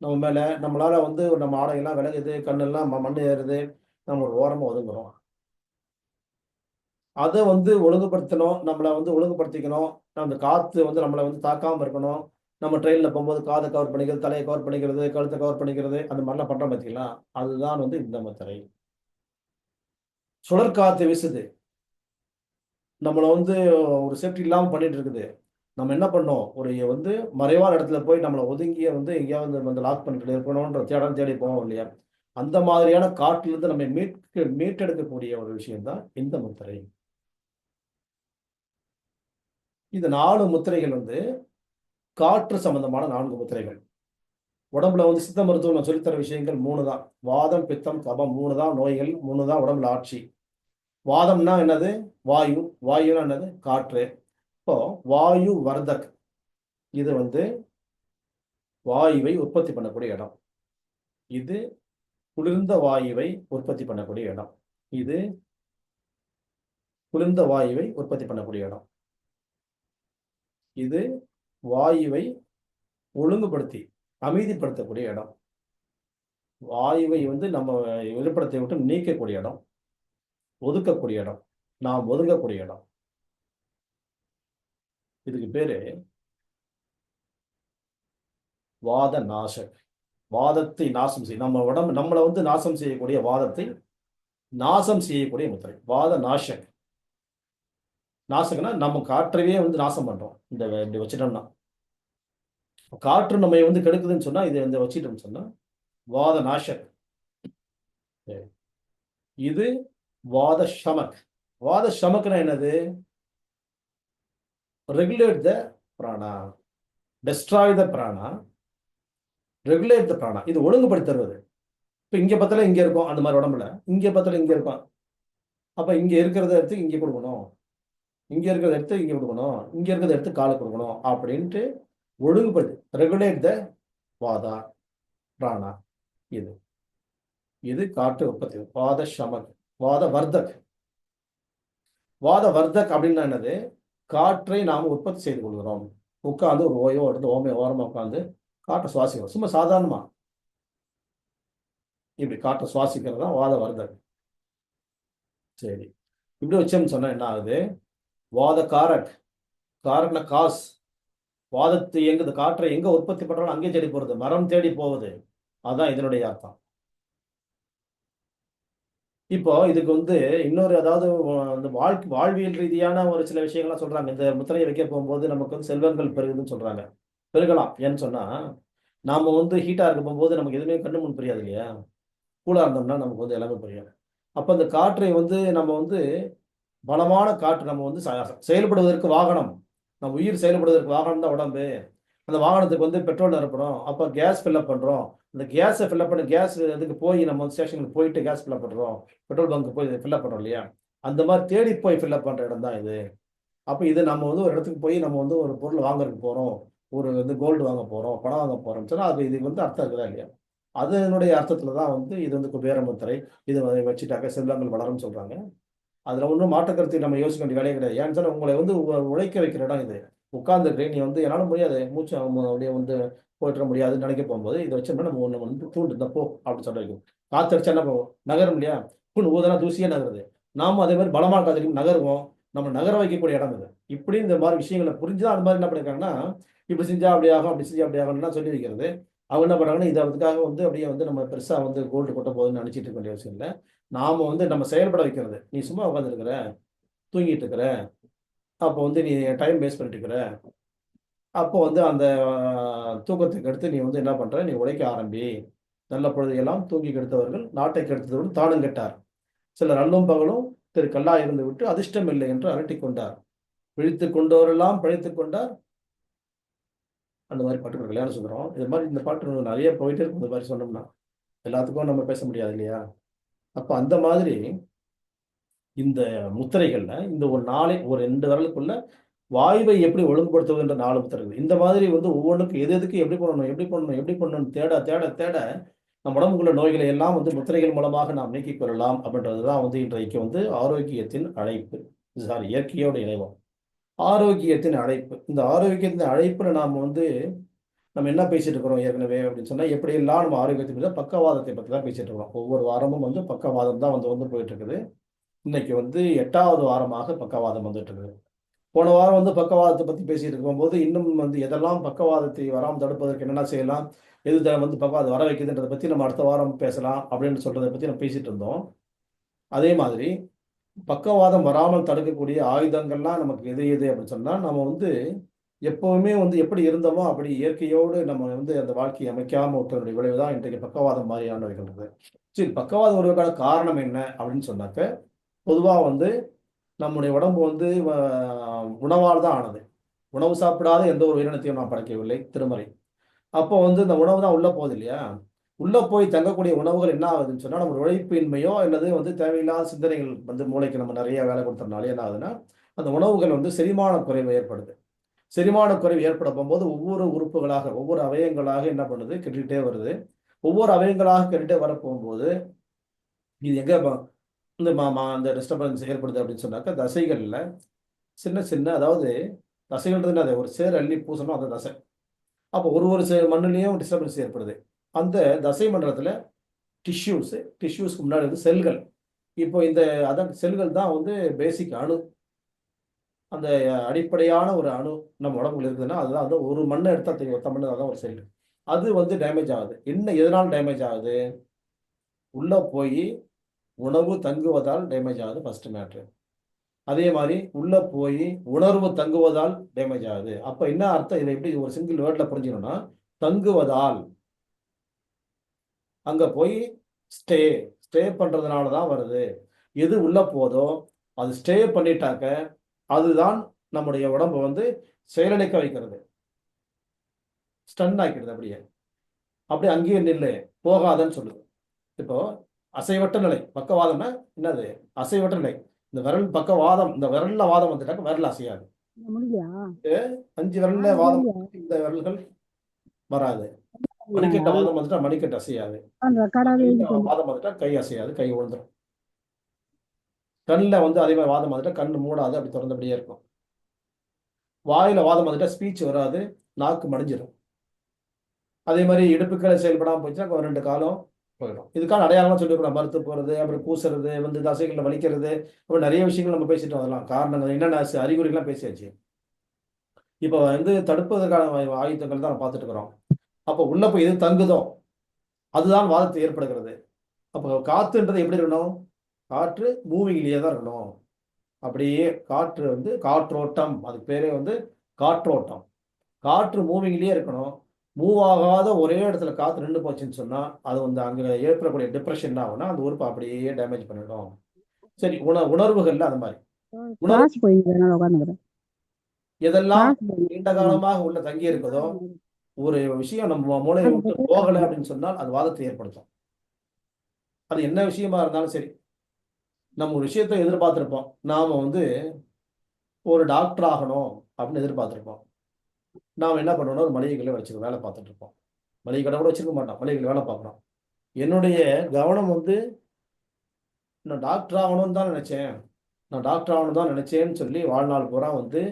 நம்ம மேல, நம்மளால வந்து நம்ம ஆடையெல்லாம் விலகுது, கண்ணெல்லாம் மண்ணு ஏறுது, நம்ம ஒரு ஓரமா ஒதுங்குறோம். அதை வந்து ஒழுங்குபடுத்தணும், நம்மளை வந்து ஒழுங்குபடுத்திக்கணும். அந்த காத்து வந்து நம்மளை வந்து தாக்காம இருக்கணும். நம்ம ட்ரெயின்ல போகும்போது காதை கவர் பண்ணிக்கிறது, தலையை கவர் பண்ணிக்கிறது, கழுத்தை கவர் பண்ணிக்கிறது, அந்த மாதிரிலாம் பண்றோம் பார்த்தீங்களா? அதுதான் வந்து இந்த முத்திரை. சுழற்காத்து வீசுது, நம்மளை வந்து ஒரு சேஃப்டி இல்லாமல் பண்ணிட்டு இருக்குது. நம்ம என்ன பண்ணோம், ஒரு வந்து மறைவான இடத்துல போய் நம்மளை ஒதுங்கிய வந்து எங்கேயாவது வந்து லாக் பண்ணிட்டு இருக்கணும்ன்ற தேடி போவோம் இல்லையா? அந்த மாதிரியான காற்றிலிருந்து நம்ம மீட்டெடுக்கக்கூடிய ஒரு விஷயம் தான் இந்த முத்திரை. இந்த 4 முத்திரைகள் வந்து காற்று சம்பந்தமான 4 முத்திரைகள். உடம்புல வந்து சித்த மருத்துவம் சொல்லித்தர விஷயங்கள் 3 தான். வாதம், பித்தம், கபம் 3 தான் நோய்கள், 3 தான் உடம்புல ஆட்சி. வாதம்னா என்னது? வாயு. வாயுனா என்னது? காற்று. இப்போ வாயு வர்தக், இது வந்து வாயுவை உற்பத்தி பண்ணக்கூடிய இடம். இது குளிர்ந்த வாயுவை உற்பத்தி பண்ணக்கூடிய இடம். இது குளிர்ந்த வாயுவை உற்பத்தி பண்ணக்கூடிய இடம். இது வாயுவை ஒழுங்குபடுத்தி அமைதிப்படுத்தக்கூடிய இடம். வாயுவை வந்து நம்ம வெளிப்படத்தை விட்டு நீக்கக்கூடிய இடம், ஒதுக்கக்கூடிய இடம், நாம் ஒதுங்கக்கூடிய இடம். இதுக்கு பேரு வாத நாசக். வாதத்தை நாசம் செய்ய, நம்ம உடம்பு நம்மளை வந்து நாசம் செய்யக்கூடிய வாதத்தை நாசம் செய்யக்கூடிய முத்திரை வாத நாசக். நாசகனா நம்ம காற்றையே வந்து நாசம் பண்றோம் இந்த இப்படி வச்சுட்டோம்னா. காற்று நம்ம வந்து கெடுக்குதுன்னு சொன்னா இதை வந்து வச்சுட்டோம்னு சொன்னா வாத நாசக். இது வாத ஷமக். வாத ஷமக்னா என்னது? Regulate the prana, destroy the prana, regulate the prana. இது ஒழுங்குபடுத்தி தருவது. இப்போ இங்க பத்தல இங்க இருக்கும், அந்த மாதிரி உடம்புல இங்க பத்தல இங்க இருக்கும். அப்ப இங்க இருக்கிறத எடுத்து இங்க கொடுக்கணும், இங்க இருக்கிறத எடுத்து இங்க கொடுக்கணும், இங்க இருக்கிறத எடுத்து காலை கொடுக்கணும் அப்படின்ட்டு ஒழுங்குபடுத்தி ரெகுலேட் த வாதா பிராணா. இது இது காற்று உற்பத்தி. வாத ஷமக், வாத வர்தக். வாத வர்தக் அப்படின்னா என்னது? காற்றை நாம் உற்பத்தி செய்து கொள்கிறோம். உட்காந்து ஒரு ஓயோ எடுத்து ஓரமா உட்காந்து காற்றை சுவாசிக்கிறோம். சும்மா சாதாரணமா இப்படி காற்றை சுவாசிக்கிறது தான் வாத வர்தக். சரி, இப்படி வச்சோம்னு சொன்னா என்ன ஆகுது? வாத காரக். காரக்னா காஸ். வாதத்தை எங்க காற்றை எங்க உற்பத்தி பண்றாலும் அங்கே தேடி போறது, மரம் தேடி போவது. அதான் இதனுடைய அர்த்தம். இப்போ இதுக்கு வந்து இன்னொரு, அதாவது இந்த வாழ்வியல் ரீதியான ஒரு சில விஷயங்கள்லாம் சொல்றாங்க. இந்த முத்திரையை வைக்க போகும்போது நமக்கு வந்து செல்வங்கள் பெருகுதுன்னு சொல்றாங்க. பெருகலாம். ஏன்னு சொன்னா நாம வந்து ஹீட்டா இருக்க போகும்போது நமக்கு எதுவுமே கண்ணு முன் புரியாது இல்லையா? கூலா இருந்தோம்னா நமக்கு வந்து எல்லாமே புரியும். அப்போ அந்த காற்றை வந்து நம்ம வந்து பலமான காற்று நம்ம வந்து செயல்படுவதற்கு வாகனம், நம்ம உயிர் செயல்படுவதற்கு வாகனம் தான் உடம்பு. அந்த வாகனத்துக்கு வந்து பெட்ரோல் நிரப்புறோம். அப்போ கேஸ் ஃபில்அப் பண்றோம். அந்த கேஸை ஃபில்அப் பண்ணி கேஸ் இதுக்கு போய் நம்ம வந்து ஸ்டேஷனுக்கு போயிட்டு கேஸ் ஃபில்அப் பண்றோம். பெட்ரோல் பங்க் போய் ஃபில்அப் பண்றோம் இல்லையா? அந்த மாதிரி தேடி போய் ஃபில்அப் பண்ற இடம் தான் இது. அப்போ இது நம்ம வந்து ஒரு இடத்துக்கு போய் நம்ம வந்து ஒரு பொருள் வாங்குறதுக்கு போறோம். ஒரு வந்து கோல்டு வாங்க போறோம், பணம் வாங்க போறோம்னு சொன்னா அது இதுக்கு வந்து அர்த்தம் இருக்குதா இல்லையா? அதனுடைய அர்த்தத்துல தான் வந்து இது வந்து குபேர முத்திரை. இதை வச்சுட்டாக்க செல்வங்கள் வளரும்னு சொல்றாங்க. அதுல ஒன்றும் மாற்று கருத்து நம்ம யோசிக்க வேண்டிய வேலையே கிடையாது. ஏன்னு சொன்னா உங்களை வந்து உழைக்க வைக்கிற இடம் இது. உட்கார்ந்துட்டு நீ வந்து என்னால முடியாது, மூச்சு அப்படியே வந்து போயிட முடியாதுன்னு நினைக்க போகும்போது இதை வச்சோம்னா நம்ம ஒண்ணு வந்து தூண்டு இந்த போ அப்படின்னு சொல்ல வைக்கும். காத்தடிச்சா என்ன போகும்? நகரும் இல்லையா? ஊதுனா தூசியே நகருது. நாமும் அதே மாதிரி பலமா காத்தடிக்கும் நகருவோம். நம்ம நகர வைக்கக்கூடிய இடம் இது. இப்படி இந்த மாதிரி விஷயங்களை புரிஞ்சுதான் அது மாதிரி என்ன பண்ணிருக்காங்கன்னா, இப்படி செஞ்சா அப்படி ஆகும், அப்படி செஞ்சா அப்படி ஆகும்லாம் சொல்லி வைக்கிறது. அவங்க என்ன பண்றாங்கன்னா, இது அதுக்காக வந்து அப்படியே வந்து நம்ம பெருசா வந்து கோல்டு கொட்ட போகுதுன்னு நினைச்சிட்டு இருக்க வேண்டிய அவசியம் இல்லை. நாம வந்து நம்ம செயல்பட வைக்கிறது. நீ சும்மா உட்காந்துருக்கிற, தூங்கிட்டு இருக்கிற, அப்போ வந்து நீ டைம் வேஸ்ட் பண்ணிட்டு இருக்கிற. அப்போ வந்து அந்த தூக்கத்துக்கு அடுத்து நீ வந்து என்ன பண்ற? நீ உழைக்க ஆரம்பி. நல்ல பொழுதையெல்லாம் தூங்கி கெடுத்தவர்கள் நாட்டை கெடுத்ததோடு தானும் கெட்டார். சிலர் அல்லும் பகலும் திரு கல்லா இருந்து விட்டு அதிர்ஷ்டம் இல்லை என்று அரட்டிக் கொண்டார். பிழித்துக் கொண்டோரெல்லாம் பிழைத்துக் கொண்டார். அந்த மாதிரி பாட்டு கல்யாண சுந்தரம். இது மாதிரி இந்த பாட்டு நிறைய போயிட்டே இருக்கும். இந்த மாதிரி சொன்னோம்னா எல்லாத்துக்கும் நம்ம பேச முடியாது இல்லையா? அப்ப அந்த மாதிரி இந்த முத்திரைகள்ல இந்த ஒரு நாளை ஒரு 2 விரலுக்குள்ள வாயுவை எப்படி ஒழுங்குபடுத்துவதுன்ற 4 முத்திரைகள். இந்த மாதிரி வந்து ஒவ்வொன்றுக்கும் எது எதுக்கு எப்படி பண்ணணும், எப்படி பண்ணணும், எப்படி பண்ணணும்னு தேட தேட தேட நம் உடம்புக்குள்ள நோய்களை எல்லாம் வந்து முத்திரைகள் மூலமாக நாம் நீக்கிக் கொள்ளலாம் அப்படின்றது தான் வந்து இன்றைக்கு வந்து ஆரோக்கியத்தின் அழைப்பு. சாரி, இயற்கையோட இணைவோம். ஆரோக்கியத்தின் அழைப்பு. இந்த ஆரோக்கியத்தின் அழைப்புல நாம வந்து நம்ம என்ன பேசிட்டு இருக்கிறோம் ஏற்கனவே அப்படின்னு சொன்னா, எப்படியெல்லாம் நம்ம ஆரோக்கியத்தை பத்தி பக்கவாதத்தை பத்தி தான் பேசிட்டு இருக்கிறோம். ஒவ்வொரு வாரமும் வந்து பக்கவாதம் தான் வந்து வந்து போயிட்டு இருக்குது. இன்னைக்கு வந்து 8வது வாரமாக பக்கவாதம் வந்துட்டு இருக்குது. போன வாரம் வந்து பக்கவாதத்தை பத்தி பேசிட்டு இருக்கும்போது, இன்னும் வந்து எதெல்லாம் பக்கவாதத்தை வராமல் தடுப்பதற்கு என்னென்ன செய்யலாம்? எது வந்து பக்கவாதம் வர வைக்குதுன்றத பத்தி நம்ம அடுத்த வாரம் பேசலாம் அப்படின்னு சொல்றத பத்தி நம்ம பேசிட்டு இருந்தோம். அதே மாதிரி பக்கவாதம் வராமல் தடுக்கக்கூடிய ஆயுதங்கள்லாம் நமக்கு எது எது அப்படின்னு சொன்னா, நம்ம வந்து எப்பவுமே வந்து எப்படி இருந்தோமோ அப்படி இயற்கையோடு நம்ம வந்து அந்த வாழ்க்கையை அமைக்காம விட்டதனுடைய விளைவு தான் இன்றைக்கு பக்கவாதம் மாதிரியானவைகள் இருக்கு. சரி, பக்கவாதம் வருவதற்கான காரணம் என்ன அப்படின்னு சொன்னாக்க, பொதுவா வந்து நம்முடைய உடம்பு வந்து உணவால் தான் ஆனது. உணவு சாப்பிடாத எந்த ஒரு உயிரினத்தையும் நான் படைக்கவில்லை திருமறை. அப்போ வந்து இந்த உணவு தான் உள்ள போகுது இல்லையா? உள்ள போய் தங்கக்கூடிய உணவுகள் என்ன ஆகுதுன்னு சொன்னா, நம்ம உழைப்பின்மையோ அல்லது வந்து தேவையில்லாத சிந்தனைகள் வந்து மூளைக்கு நம்ம நிறைய வேலை கொடுத்ததுனால என்ன ஆகுதுன்னா, அந்த உணவுகள் வந்து செரிமான குறைவு ஏற்படுது. செரிமான குறைவு ஏற்பட போகும்போது ஒவ்வொரு உறுப்புகளாக, ஒவ்வொரு அவயங்களாக என்ன பண்ணுது? கெட்டுக்கிட்டே வருது. ஒவ்வொரு அவயங்களாக கெட்டுட்டே வரப்போகும்போது, இது எங்க இந்த அந்த டிஸ்டர்பன்ஸ் ஏற்படுது அப்படின்னு சொன்னாக்கா, தசைகள்ல சின்ன சின்ன அதாவது தசைகள்ன்றது என்னது? ஒரு சேர் அள்ளி பூசணும் அந்த தசை. அப்போ ஒரு ஒரு மண்ணுலயும் டிஸ்டர்பன்ஸ் ஏற்படுது. அந்த தசை மண்டலத்துல டிஷ்யூஸ்க்கு முன்னாடி வந்து செல்கள். இப்போ இந்த அதான் செல்கள் தான் வந்து பேசிக் அணு. அந்த அடிப்படையான ஒரு அணு நம்ம உடம்புல இருக்குதுன்னா, அதுதான் வந்து ஒரு மண்ண எடுத்தா தெரியும். ஒத்த மண்ணு அதான் ஒரு செல். அது வந்து டேமேஜ் ஆகுது. என்ன எதனால டேமேஜ் ஆகுது? உள்ள போயி உணவு தங்குவதால் டேமேஜ் ஆகுது ஃபர்ஸ்ட் மேட்ரு. அதே மாரி உள்ள போயி உணர்வு தங்குவதால் டேமேஜ் ஆகுது. அப்ப என்ன அர்த்தம்? இத எப்படி ஒரு சிங்கிள் வேர்ட்ல புரிஞ்சுக்கணும்னா, தங்குவதால். அங்க போய் ஸ்டே ஸ்டே பண்றதுனால தான் வருது. எது உள்ள போதோ, அது ஸ்டே பண்ணிட்டாக்க, அதுதான் நம்முடைய உடம்ப வந்து செயலிழக்க வைக்கிறது. ஸ்டன் ஆக்கிடுது அப்படியே. அப்படியே அங்கேயே நில்லு, போகாதன்னு சொல்லுது. இப்போ அசைவற்ற நிலை. பக்கவாதம்னா என்னது? அசைவற்ற நிலை. இந்த விரல் பக்கவாதம், இந்த விரல்ல வாதம் வந்துட்டாக்க விரல் அசையாது. முடியலையா? 5 விரல்ல வாதம் இந்த விரல்கள் வராது. மணிக்கட்டு வாதம் வந்துட்டா மணிக்கட்டு அசையாது. வாதம் வந்துட்டா கை அசையாது, கை விழுந்துரும். கண்ணுல வந்து அதே மாதிரி வாதம் வந்துட்டா கண்ணு மூடாது, அப்படி திறந்தபடியே இருக்கும். வாயில வாதம் வந்துட்டா ஸ்பீச் வராது, நாக்கு மடிஞ்சிடும். அதே மாதிரி இடுப்புகளை செயல்படாமல் போச்சுன்னா 2 காலம் போயிடும். இதுக்கான அடையாளமா சொல்லிருக்கோம். மறுத்து போறது, அப்புறம் கூசுறது, வந்து தசைகளில் வலிக்கிறது, அப்புறம் நிறைய விஷயங்கள் நம்ம பேசிட்டோம். அதெல்லாம் காரணங்கள் என்னென்ன அறிகுறிகள்லாம் பேசியாச்சு. இப்போ வந்து தடுப்பதற்கான ஆயுதங்கள் தான் நம்ம பார்த்துட்டு இருக்கிறோம். அப்போ உள்ள போய் எது தங்குதோ அதுதான் வாதத்தை ஏற்படுகிறது. அப்போ காத்துன்றது எப்படி இருக்கணும்? காற்று மூவிங்லேயே தான் இருக்கணும். அப்படியே காற்று வந்து காற்றோட்டம், அதுக்கு பேரே வந்து காற்றோட்டம். காற்று மூவிங்லேயே இருக்கணும். மூவ் ஆகாத ஒரே இடத்துல காற்று நின்று போச்சுன்னு சொன்னால் அது வந்து அங்கே ஏற்படக்கூடிய டிப்ரெஷன் என்ன ஆகும்னா அந்த உறுப்பை அப்படியே டேமேஜ் பண்ணிடும். சரி, உணர்வுகள்ல அது மாதிரி உணர்வு கிளாஸ் போயிருந்ததுனால உட்காந்துக்கிறேன். எதெல்லாம் கிளாஸ் நீண்ட காலமாக உள்ள தங்கி இருக்குதோ, ஒரு விஷயம் நம்ம மூளையை விட்டு போகலை அப்படின்னு சொன்னால் அது வாதத்தை ஏற்படுத்தும். அது என்ன விஷயமா இருந்தாலும் சரி, நம்ம ஒரு விஷயத்தை எதிர்பார்த்திருப்போம். நாம வந்து ஒரு டாக்டர் ஆகணும் அப்படின்னு எதிர்பார்த்திருப்போம். நாம் என்ன பண்ணுவோம்னா ஒரு மளிகை கடை வச்சுக்க வேலை பார்த்துட்டு இருப்போம். மளிகை கடை கூட வச்சிருக்க மாட்டோம், மளிகை கடை வேலை பார்க்கணும். என்னுடைய கவனம் வந்து நான் டாக்டர் ஆகணும்னு தான் நினைச்சேன், நான் டாக்டர் ஆகணும் தான் நினைச்சேன்னு சொல்லி வாழ்நாள் பூரா வந்து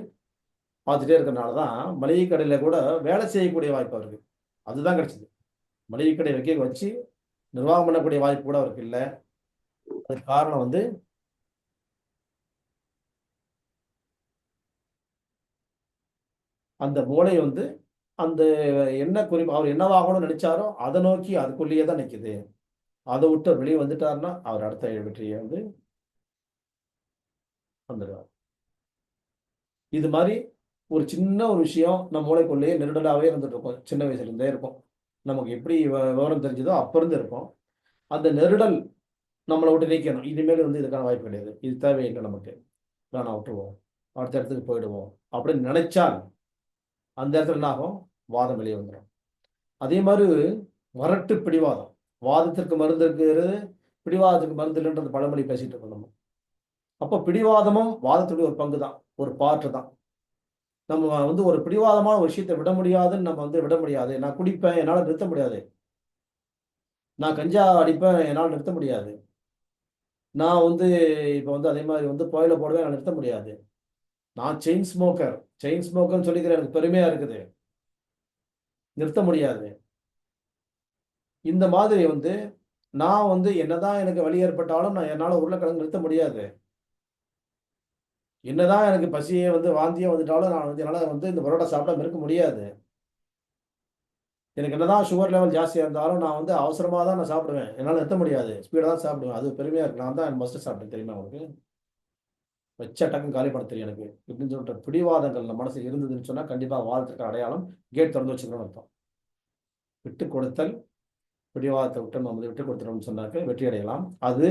பார்த்துட்டே இருக்கிறனால தான் மளிகை கடையில் கூட வேலை செய்யக்கூடிய வாய்ப்பு அவருக்கு அதுதான் கிடைச்சது. மளிகை கடை வச்சு நிர்வாகம் பண்ணக்கூடிய வாய்ப்பு கூட அவருக்கு இல்லை. அதுக்கு காரணம் வந்து அந்த மூளை வந்து அந்த என்ன குறிப்பு அவர் என்னவாகணும்னு நினைச்சாரோ அதை நோக்கி அதுக்குள்ளேயே தான் நிற்குது. அதை விட்டு வெளியே வந்துட்டாருன்னா அவர் அடுத்த வெற்றியை வந்து வந்துடுவார். இது மாதிரி ஒரு சின்ன ஒரு விஷயம் நம்ம மூளைக்குள்ளேயே நெருடலாகவே இருந்துட்டு இருக்கும். சின்ன வயசுல இருந்தே இருக்கும். நமக்கு எப்படி விவரம் தெரிஞ்சதோ அப்ப இருந்து இருக்கும். அந்த நெருடல் நம்மளை விட்டு நீக்கணும். இனிமேல் வந்து இதுக்கான வாய்ப்பு கிடையாது, இது தேவையில்லை நமக்கு, நான் விட்டுருவோம், அடுத்த இடத்துக்கு போயிடுவோம் அப்படின்னு நினைச்சால் அந்த இடத்துல என்ன ஆகும்? வாதம் வெளியே வந்துடும். அதே மாதிரி வரட்டு பிடிவாதம். வாதத்திற்கு மருந்து இருக்கிறது, பிடிவாதத்துக்கு மருந்து இல்லைன்றது பழமொழி பேசிட்டு இருக்கோம் நம்ம. அப்போ பிடிவாதமும் வாதத்துடைய ஒரு பங்கு தான், ஒரு பாட்டு தான். நம்ம வந்து ஒரு பிடிவாதமான ஒரு விஷயத்தை விட முடியாதுன்னு நம்ம வந்து விட முடியாது. நான் குடிப்பேன், என்னால் நிறுத்த முடியாது. நான் கஞ்சா அடிப்பேன், என்னால் நிறுத்த முடியாது. நான் வந்து இப்போ வந்து அதே மாதிரி வந்து புகையில போடுவேன், என்னால் நிறுத்த முடியாது. நான் செயின் ஸ்மோக்கர்னு சொல்லிக்கிறேன், எனக்கு பெருமையா இருக்குது, நிறுத்த முடியாது. இந்த மாதிரி வந்து நான் வந்து என்னதான் எனக்கு வலி ஏற்பட்டாலும் நான் என்னால் உருளைக்கிழங்கு நிறுத்த முடியாது. என்னதான் எனக்கு பசியே வந்து வாந்தியே வந்துட்டாலும் நான் வந்து என்னால் வந்து இந்த பரோட்டா சாப்பிடாம இருக்க முடியாது. எனக்கு என்னதான் சுகர் லெவல் ஜாஸ்தியாக இருந்தாலும் நான் வந்து அவசரமாக தான் நான் சாப்பிடுவேன், என்னால் நிறுத்த முடியாது, ஸ்பீடாக தான் சாப்பிடுவேன். அது பெருமையாக இருக்கு, நான் தான் மஸ்ட் சாப்பிட்டேன் தெரியுமா உங்களுக்கு, வச்ச டக்குன்னு காலி பண்ண தெரியும் எனக்கு இப்படின்னு சொல்லிட்டு பிடிவாதங்கள் நம்ம மனசு இருந்ததுன்னு சொன்னால் கண்டிப்பாக வாதத்துக்கு அடையாளம் கேட் திறந்து வச்சுக்கணும்னு அர்த்தம். விட்டு கொடுத்தல், பிடிவாதத்தை விட்டு நம்ம வந்து விட்டு கொடுத்துட்டோம்னு சொன்னாக்க வெற்றி அடையலாம். அது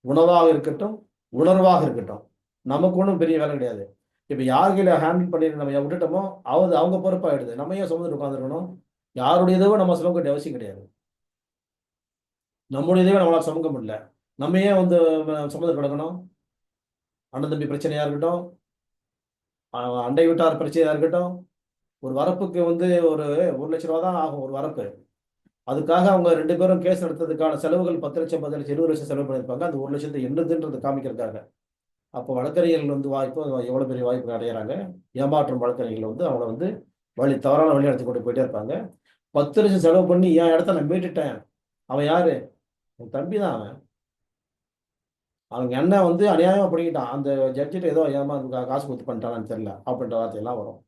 உணவாக இருக்கட்டும், உணர்வாக இருக்கட்டும், நமக்கு ஒன்றும் பெரிய வேலை கிடையாது. இப்போ யார் கையில் ஹேண்டில் பண்ணி நம்ம விட்டுட்டோமோ அவங்க பொறுப்பாயிடுது. நம்ம ஏன் சுமந்துட்டு உட்காந்துருக்கணும்? யாருடைய இதுவோ நம்ம சுமக்க வேண்டிய அவசியம் கிடையாது. நம்முடைய இதுவே நம்மளால் சுமக்க முடியல, நம்ம ஏன் வந்து சுமந்து கிடக்கணும்? அண்ணன் தம்பி பிரச்சனையா இருக்கட்டும், அண்டை வீட்டார் பிரச்சனையா இருக்கட்டும், ஒரு வரப்புக்கு வந்து ஒரு 1,00,000 ரூபா தான் ஆகும் ஒரு வரப்பு. அதுக்காக அவங்க 2 பேரும் கேஸ் நடத்துறதுக்கான செலவுகள் 10,00,000 10,00,000 20,00,000 செலவு பண்ணியிருப்பாங்க, அந்த 1,00,000 என்னதுன்றது காமிக்கிறதுக்காக. அப்போ வழக்கறிஞர்கள் வந்து வாய்ப்பு எவ்வளோ பெரிய வாய்ப்பு அடையிறாங்க. ஏமாற்றும் வழக்கறிஞர்கள் வந்து அவங்கள வந்து தவறான வழி நடத்தி கொண்டு போயிட்டே இருப்பாங்க. 10,00,000 செலவு பண்ணி என் இடத்த நான் மீட்டுட்டேன். அவன் யாரு? என் தம்பி தான் அவன். அவங்க என்ன வந்து அநியாயமா பிடிக்கிட்டான், அந்த ஜட்ஜிட்ட ஏதோ காசு கொடுத்து பண்ணிட்டானு தெரியல அப்படின்ற வார்த்தையெல்லாம் வரும்.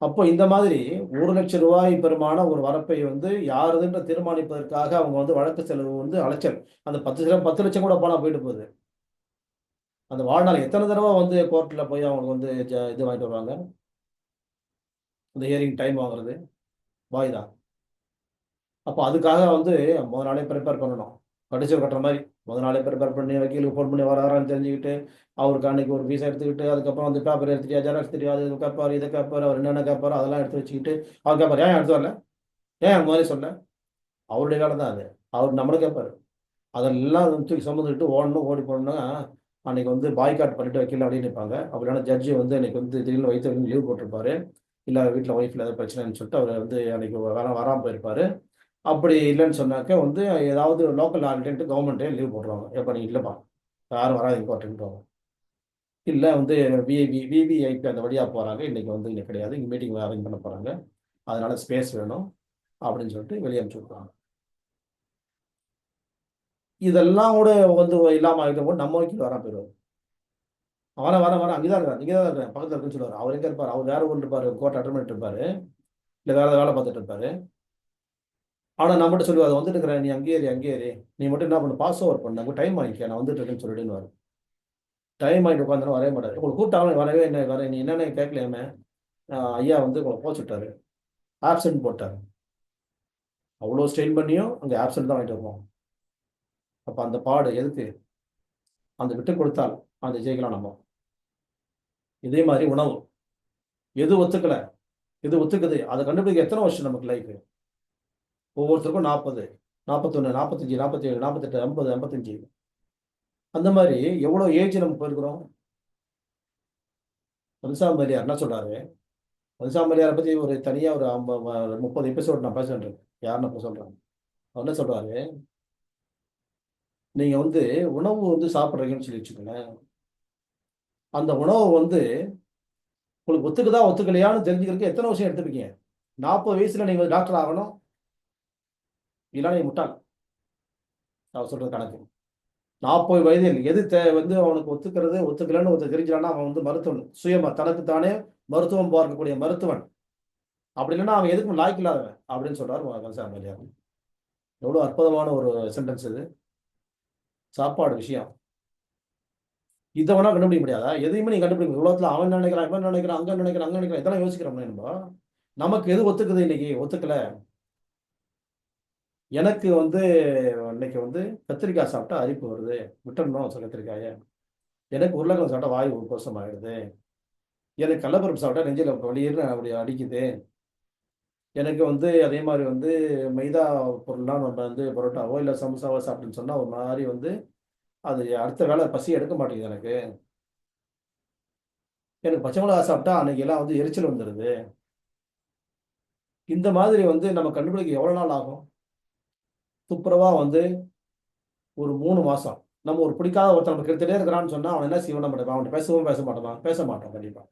அப்போ இந்த மாதிரி 1,00,000 ரூபாய் பெருமான ஒரு வரப்பை வந்து யாருதுன்ற தீர்மானிப்பதற்காக அவங்க வந்து வழக்கு செலவு வந்து அலைச்சல். அந்த 10,00,000 கூட போனா போயிட்டு போகுது. அந்த வாழ்நாள் எத்தனை தடவை வந்து கோர்ட்டில் போய் அவங்க வந்து இது வாங்கிட்டு வருவாங்க, இந்த ஹியரிங் டைம் வாங்குறது, வாய்தா. அப்போ அதுக்காக வந்து முதல் நாளே ப்ரிப்பேர் பண்ணணும். படிச்சு கட்டுற மாதிரி முதல் நாளே ப்ரிப்பேர் பண்ணி வக்கீலுக்கு ஃபோன் பண்ணி வரான்னு தெரிஞ்சுக்கிட்டு அவருக்கு அன்னைக்கு ஒரு ஃபீஸை எடுத்துக்கிட்டு அதுக்கப்புறம் வந்து பேப்பர் எடுத்துட்டியா, ஜெராக்ஸ் தெரியாது, இது கேட்பார், இதை கேட்பார், அவர் என்னென்ன கேட்பாரோ அதெல்லாம் எடுத்து வச்சுக்கிட்டு அவர் கேட்பார், ஏன் எடுத்து வரல, ஏன் அந்த மாதிரி சொன்னேன். அவருடைய வேலை தான் அது. அவர் நம்மளை கேட்பார். அதெல்லாம் தூக்கி சுமந்துக்கிட்டு ஓடணும், ஓடி போடணும்னா அன்னைக்கு வந்து பாய்காட் பண்ணிட்டு வைக்கல அப்படின்னு நிற்பாங்க. அப்படின்னா ஜட்ஜி வந்து அன்னைக்கு வந்து திடீர்னு வயிற்று லீவ் போட்டிருப்பாரு, இல்லை வீட்டில் ஒய்ஃபில் ஏதாவது பிரச்சனைன்னு சொல்லிட்டு அவர் வந்து அன்னைக்கு வராமல் போயிருப்பாரு. அப்படி இல்லைன்னு சொன்னாக்க வந்து ஏதாவது லோக்கல் ஆல்டேட்டு கவர்மெண்ட்டே லீவ் போடுறாங்க, எப்போ நீங்கள் இல்லைப்பா யாரும் வராதிங்க கோர்ட்டுன்றாங்க. இல்லை வந்து விவிஐபி அந்த வழியாக போகிறாங்க, இன்றைக்கி வந்து இங்கே கிடையாது, இங்கே மீட்டிங் அரேஞ்ச் பண்ண போகிறாங்க, அதனால் ஸ்பேஸ் வேணும் அப்படின்னு சொல்லிட்டு வெளியே அனுப்பிச்சு விட்ருவாங்க. இதெல்லாம் கூட வந்து இல்லாமல் ஆகிட்ட நம்ம வக்கீல் வரா போயிடுவார். வரேன் அங்கே தான் இருக்கிறேன், இங்கே தான் இருக்கிறேன், பக்கத்தில் இருக்குன்னு சொல்லுவார். அவர் எங்கே இருப்பார்? அவர் வேற ஊரில் இருப்பார், கோர்ட் அட்டன் பண்ணிட்டு இருப்பார், இல்லை வேறு ஏதாவது வேலை பார்த்துட்டு இருப்பார். ஆனால் நான் மட்டும் சொல்லுவார், வந்துட்டு இருக்கிறேன், நீ அங்கேயே ஏறி நீ மட்டும் என்ன பண்ணு, பாஸ் ஓவர் பண்ண, டைம் வாங்கிக்க, நான் வந்துட்டு இருக்கேன்னு சொல்லிடுன்னு வரும். டைம் ஆகிட்டு உட்காந்துனா வரவே மாட்டார். உங்களுக்கு கூப்பிட்டாலும் வரவே என்ன வர, நீ என்னென்ன கேட்கலையாமே, ஐயா வந்து உங்களை போச்சுட்டாரு, ஆப்சென்ட் போட்டார். அவ்வளோ ஸ்ட்ரெயின் பண்ணியும் அங்கே ஆப்சென்ட் தான் வாங்கிட்டு வருவோம். அப்போ அந்த பாடு எதுக்கு? அந்த விட்டு கொடுத்தால் அந்த ஜெயிக்கலாம் நம்ம. இதே மாதிரி உணவு எது ஒத்துக்கல, எது ஒத்துக்குது, அதை கண்டுபிடிக்க எத்தனை வருஷம் நமக்கு லைஃப்? ஒவ்வொருத்தருக்கும் 40, 41, 45, 47, 48, 50, 55 அந்த மாதிரி எவ்வளோ ஏஜ் நம்ம போயிருக்கிறோம். மனுஷாமரியார் என்ன சொல்றாரு? மனுஷாமரியாரை பற்றி ஒரு தனியாக ஒரு 30 எபிசோட் நான் பேசுறேன். யாருன்னு இப்போ சொல்கிறேன். அவர் என்ன சொல்றாரு? நீங்கள் வந்து உணவு வந்து சாப்பிட்றீங்கன்னு சொல்லி வச்சுக்கோங்களேன். அந்த உணவை வந்து உங்களுக்கு ஒத்துக்குதா ஒத்துக்கலையான்னு தெரிஞ்சுக்கிறதுக்கு எத்தனை வருஷம் எடுத்துப்பீங்க? 40 வயசுல நீங்கள் டாக்டர் ஆகணும், இல்லைன்னா நீ முட்டாள். அவர் சொல்றது கணக்கு. 40 வயதில் எது வந்து அவனுக்கு ஒத்துக்கிறது ஒத்துக்கலன்னு ஒருத்தர் தெரிஞ்சான்னா அவன் வந்து மருத்துவன், சுயமா தனக்கு தானே மருத்துவம் பார்க்கக்கூடிய மருத்துவன். அப்படி இல்லைன்னா அவன் எதுக்கும் லாய்க்கு இல்லாதவன் அப்படின்னு சொல்றாரு கந்தசாமியார். எவ்வளோ அற்புதமான ஒரு சென்டென்ஸ் இது. சாப்பாடு விஷயம் இதை வேணா கண்டுபிடிக்க முடியாதா? எதையுமே நீ கண்டுபிடிக்க உலகத்துல அவன் நினைக்கிறான், இவன் நினைக்கிறான், அங்க நினைக்கிறான், அங்க நினைக்கிறான், இதெல்லாம் யோசிக்கிறோம் நம்ம. நமக்கு எது ஒத்துக்குது? இன்னைக்கு ஒத்துக்கல. எனக்கு வந்து இன்னைக்கு வந்து கத்திரிக்காய் சாப்பிட்டா அரிப்பு வருது, விட்டணும் கத்திரிக்காய. எனக்கு உருளைக்கிழங்கு சாப்பிட்டா வாயு கோசம் ஆயிடுது. எனக்கு கடலப்பருப்பு சாப்பிட்டா நெஞ்சில் வலியிருந்து அப்படி அடிக்குது. எனக்கு வந்து அதே மாதிரி வந்து மைதா பொருள்லாம் நம்ம வந்து பரோட்டாவோ இல்லை சமோசாவோ சாப்பிட்டுன்னு சொன்னால் ஒரு மாதிரி வந்து அது அடுத்த வேலை பசி எடுக்க மாட்டேங்குது எனக்கு. எனக்கு பச்சை மிளகா சாப்பிட்டா அன்னைக்கு எல்லாம் வந்து எரிச்சல் வந்துடுது. இந்த மாதிரி வந்து நம்ம கண்டுபிடிக்க எவ்வளோ நாள் ஆகும்? துப்புரவா வந்து ஒரு 3 மாசம் நம்ம ஒரு பிடிக்காத ஒருத்தர் நம்ம கெடுத்துட்டே இருக்கிறான்னு சொன்னா அவன் என்ன செய்ய மாட்டான்? அவன்கிட்ட பேசவும் பேச மாட்டான், பேச மாட்டான் கண்டிப்பா.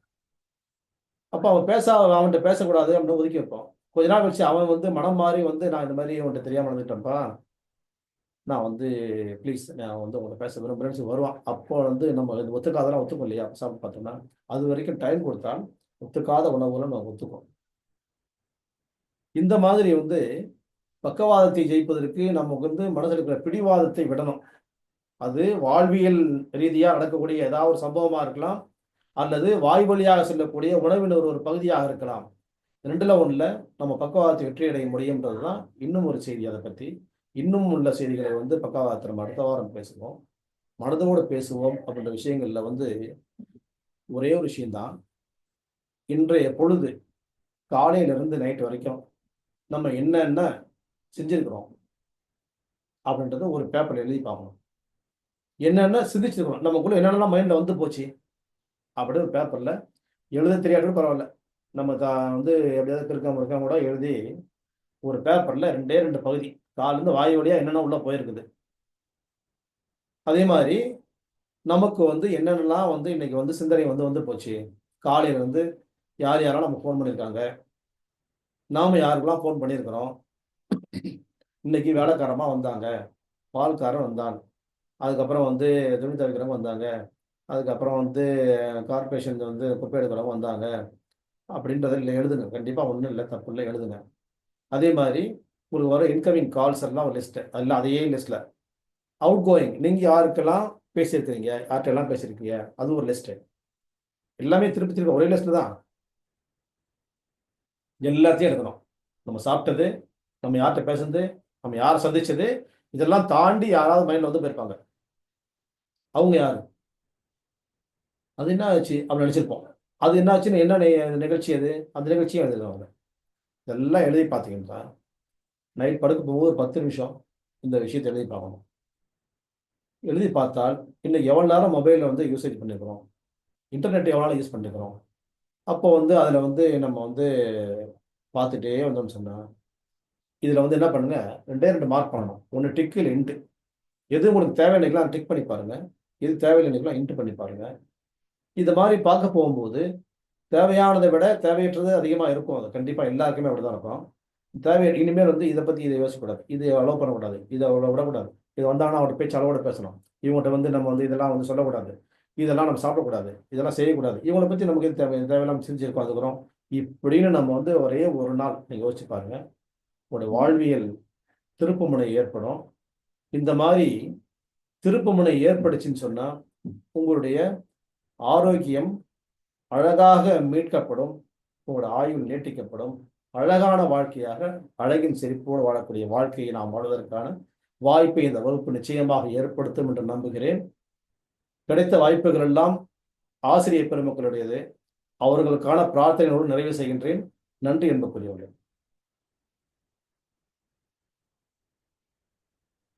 அப்போ அவன்கிட்ட பேசக்கூடாது அப்படின்னு ஒதுக்கி வைப்போம். கொஞ்ச நாள் கழிச்சு அவன் வந்து மனம் மாறி வந்து நான் இந்த மாதிரி அவன்கிட்ட தெரியாம நடந்துட்டேன்ப்பா, நான் வந்து ப்ளீஸ் நான் வந்து உங்கள்கிட்ட பேச விரும்புகிறேன்னு வருவான். அப்போ வந்து நம்ம இது ஒத்துக்காதெல்லாம் ஒத்துக்கும் இல்லையா? சாப்பிட்டு பார்த்தோம்னா அது வரைக்கும் டைம் கொடுத்தால் ஒத்துக்காத உணவுகளை நம்ம ஒத்துக்கும். இந்த மாதிரி வந்து பக்கவாதத்தை ஜெயிப்பதற்கு நமக்கு வந்து மனதில் இருக்கிற பிடிவாதத்தை விடணும். அது வாழ்வியல் ரீதியா நடக்கக்கூடிய ஏதாவது ஒரு சம்பவமா இருக்கலாம், அல்லது வாய் வழியாக செல்லக்கூடிய உணவின் ஒரு பகுதியாக இருக்கலாம். 2ல 1ல நம்ம பக்கவாதத்தை வெற்றி அடைய முடியும்ன்றதுதான் இன்னும் ஒரு செய்தி. அதை பற்றி இன்னும் உள்ள செய்திகளை வந்து பக்கவாதத்தை நம்ம அடுத்த வாரம் பேசுவோம். மனதோடு பேசுவோம் அப்படின்ற விஷயங்கள்ல வந்து ஒரே ஒரு விஷயம்தான். இன்றைய பொழுது காலையிலிருந்து நைட் வரைக்கும் நம்ம என்னென்ன செஞ்சிருக்கிறோம் அப்படின்றத ஒரு பேப்பர்ல எழுதி பார்க்கணும். என்னென்ன சிந்திச்சிருக்கணும், நமக்குள்ள என்னென்னலாம் மைண்ட்ல வந்து போச்சு அப்படி ஒரு பேப்பர்ல எழுத தெரியாட்டும் பரவாயில்ல, நம்ம வந்து எப்படியாவது இருக்க கூட எழுதி ஒரு பேப்பர்ல 2 பகுதி காலிருந்து வாய் வழியா என்னென்ன உள்ள போயிருக்குது. அதே மாதிரி நமக்கு வந்து என்னென்னலாம் வந்து இன்னைக்கு வந்து சிந்தனை வந்து வந்து போச்சு. காலையில வந்து யார் யாரெல்லாம் நம்ம ஃபோன் பண்ணியிருக்காங்க, நாம யாருக்கெல்லாம் ஃபோன் பண்ணியிருக்கிறோம். இன்னைக்கு வேலைக்காரமா வந்தாங்க, பால்காரன் வந்தான், அதுக்கப்புறம் வந்து துணி துவைக்கிறவங்க வந்தாங்க, அதுக்கப்புறம் வந்து கார்பரேஷன் வந்து குப்பை எடுக்கிறவங்க வந்தாங்க அப்படின்றத இல்லை எழுதுங்க. கண்டிப்பாக ஒன்றும் இல்லை, தப்பு இல்லை, எழுதுங்க. அதே மாதிரி உங்களுக்கு வர இன்கமிங் கால்ஸ் எல்லாம் ஒரு லிஸ்ட்டு, அதில் அதே லிஸ்ட்டில் அவுட் கோயிங் நீங்கள் யாருக்கெல்லாம் பேசியிருக்கிறீங்க, யார்கிட்டெல்லாம் பேசியிருக்கீங்க, அது ஒரு லிஸ்ட்டு. எல்லாமே திருப்பி திருப்பி ஒரே லிஸ்ட்டில் தான் எல்லாத்தையும் எடுக்கணும். நம்ம சாப்பிட்டது, நம்ம யார்கிட்ட பேசுறது, நம்ம யாரை சந்திச்சது, இதெல்லாம் தாண்டி யாராவது மைண்டில் வந்து போயிருப்பாங்க. அவங்க யாரு, அது என்ன ஆச்சு அப்படி நினச்சிருப்போம். அது என்ன ஆச்சுன்னு என்ன நிகழ்ச்சி அது, அந்த நிகழ்ச்சியும் எழுதுவாங்க. இதெல்லாம் எழுதி பார்த்தீங்கன்னா நைட் படுக்க போகும்போது 10 நிமிஷம் இந்த விஷயத்தை எழுதி பார்க்கணும். எழுதி பார்த்தால் இன்னைக்கு எவ்வளோ நேரம் மொபைலில் வந்து யூசேஜ் பண்ணியிருக்கிறோம், இன்டர்நெட் எவ்வளோ நாள் யூஸ் பண்ணியிருக்கிறோம். அப்போ வந்து அதில் வந்து நம்ம வந்து பார்த்துட்டே வந்தோம்னு சொன்னால் இதில் வந்து என்ன பண்ணுங்க, 2 மார்க் பண்ணணும். ஒன்று டிக்கு இல்லை இன்ட்டு. எது உங்களுக்கு தேவையில்லைங்களா டிக் பண்ணி பாருங்க, எது தேவையில்லைங்களா இன்ட்டு பண்ணி பாருங்க. இது மாதிரி பார்க்க போகும்போது தேவையானதை விட தேவையற்றது அதிகமாக இருக்கும். அது கண்டிப்பாக எல்லாருக்குமே அப்படிதான் இருக்கும். தேவை இனிமேல் வந்து இதை பற்றி இதை யோசிக்கக்கூடாது, இதை அலோவ் பண்ணக்கூடாது, இதை அவ்வளோ விடக்கூடாது, இது வந்தாங்கன்னா அவர்கிட்ட பேச்சு அளவோட பேசணும், இவங்கள்ட்ட வந்து நம்ம வந்து இதெல்லாம் வந்து சொல்லக்கூடாது, இதெல்லாம் நம்ம சாப்பிடக்கூடாது, இதெல்லாம் செய்யக்கூடாது, இவங்களை பற்றி நமக்கு இது தேவையில்லாமல் செஞ்சுருக்கோம் அதுக்கப்புறம் இப்படின்னு நம்ம வந்து ஒரே ஒரு நாள் நீங்கள் யோசிச்சு பாருங்க, உங்களுடைய வாழ்வியல் திருப்புமுனை ஏற்படும். இந்த மாதிரி திருப்புமுனை ஏற்படுச்சுன்னு சொன்னால் உங்களுடைய ஆரோக்கியம் அழகாக மீட்கப்படும், உங்களோட ஆயுள் நீட்டிக்கப்படும், அழகான வாழ்க்கையாக, அழகின் செழிப்போடு வாழக்கூடிய வாழ்க்கையை நாம் வாழ்வதற்கான வாய்ப்பை இந்த வகுப்பு நிச்சயமாக ஏற்படுத்தும் என்று நம்புகிறேன். கிடைத்த வாய்ப்புகள் எல்லாம் ஆசிரியர் பெருமக்களுடையது. அவர்களுக்கான பிரார்த்தனையோடு நிறைவு செய்கின்றேன். நன்றி என்பதற்குரியவர்கள்.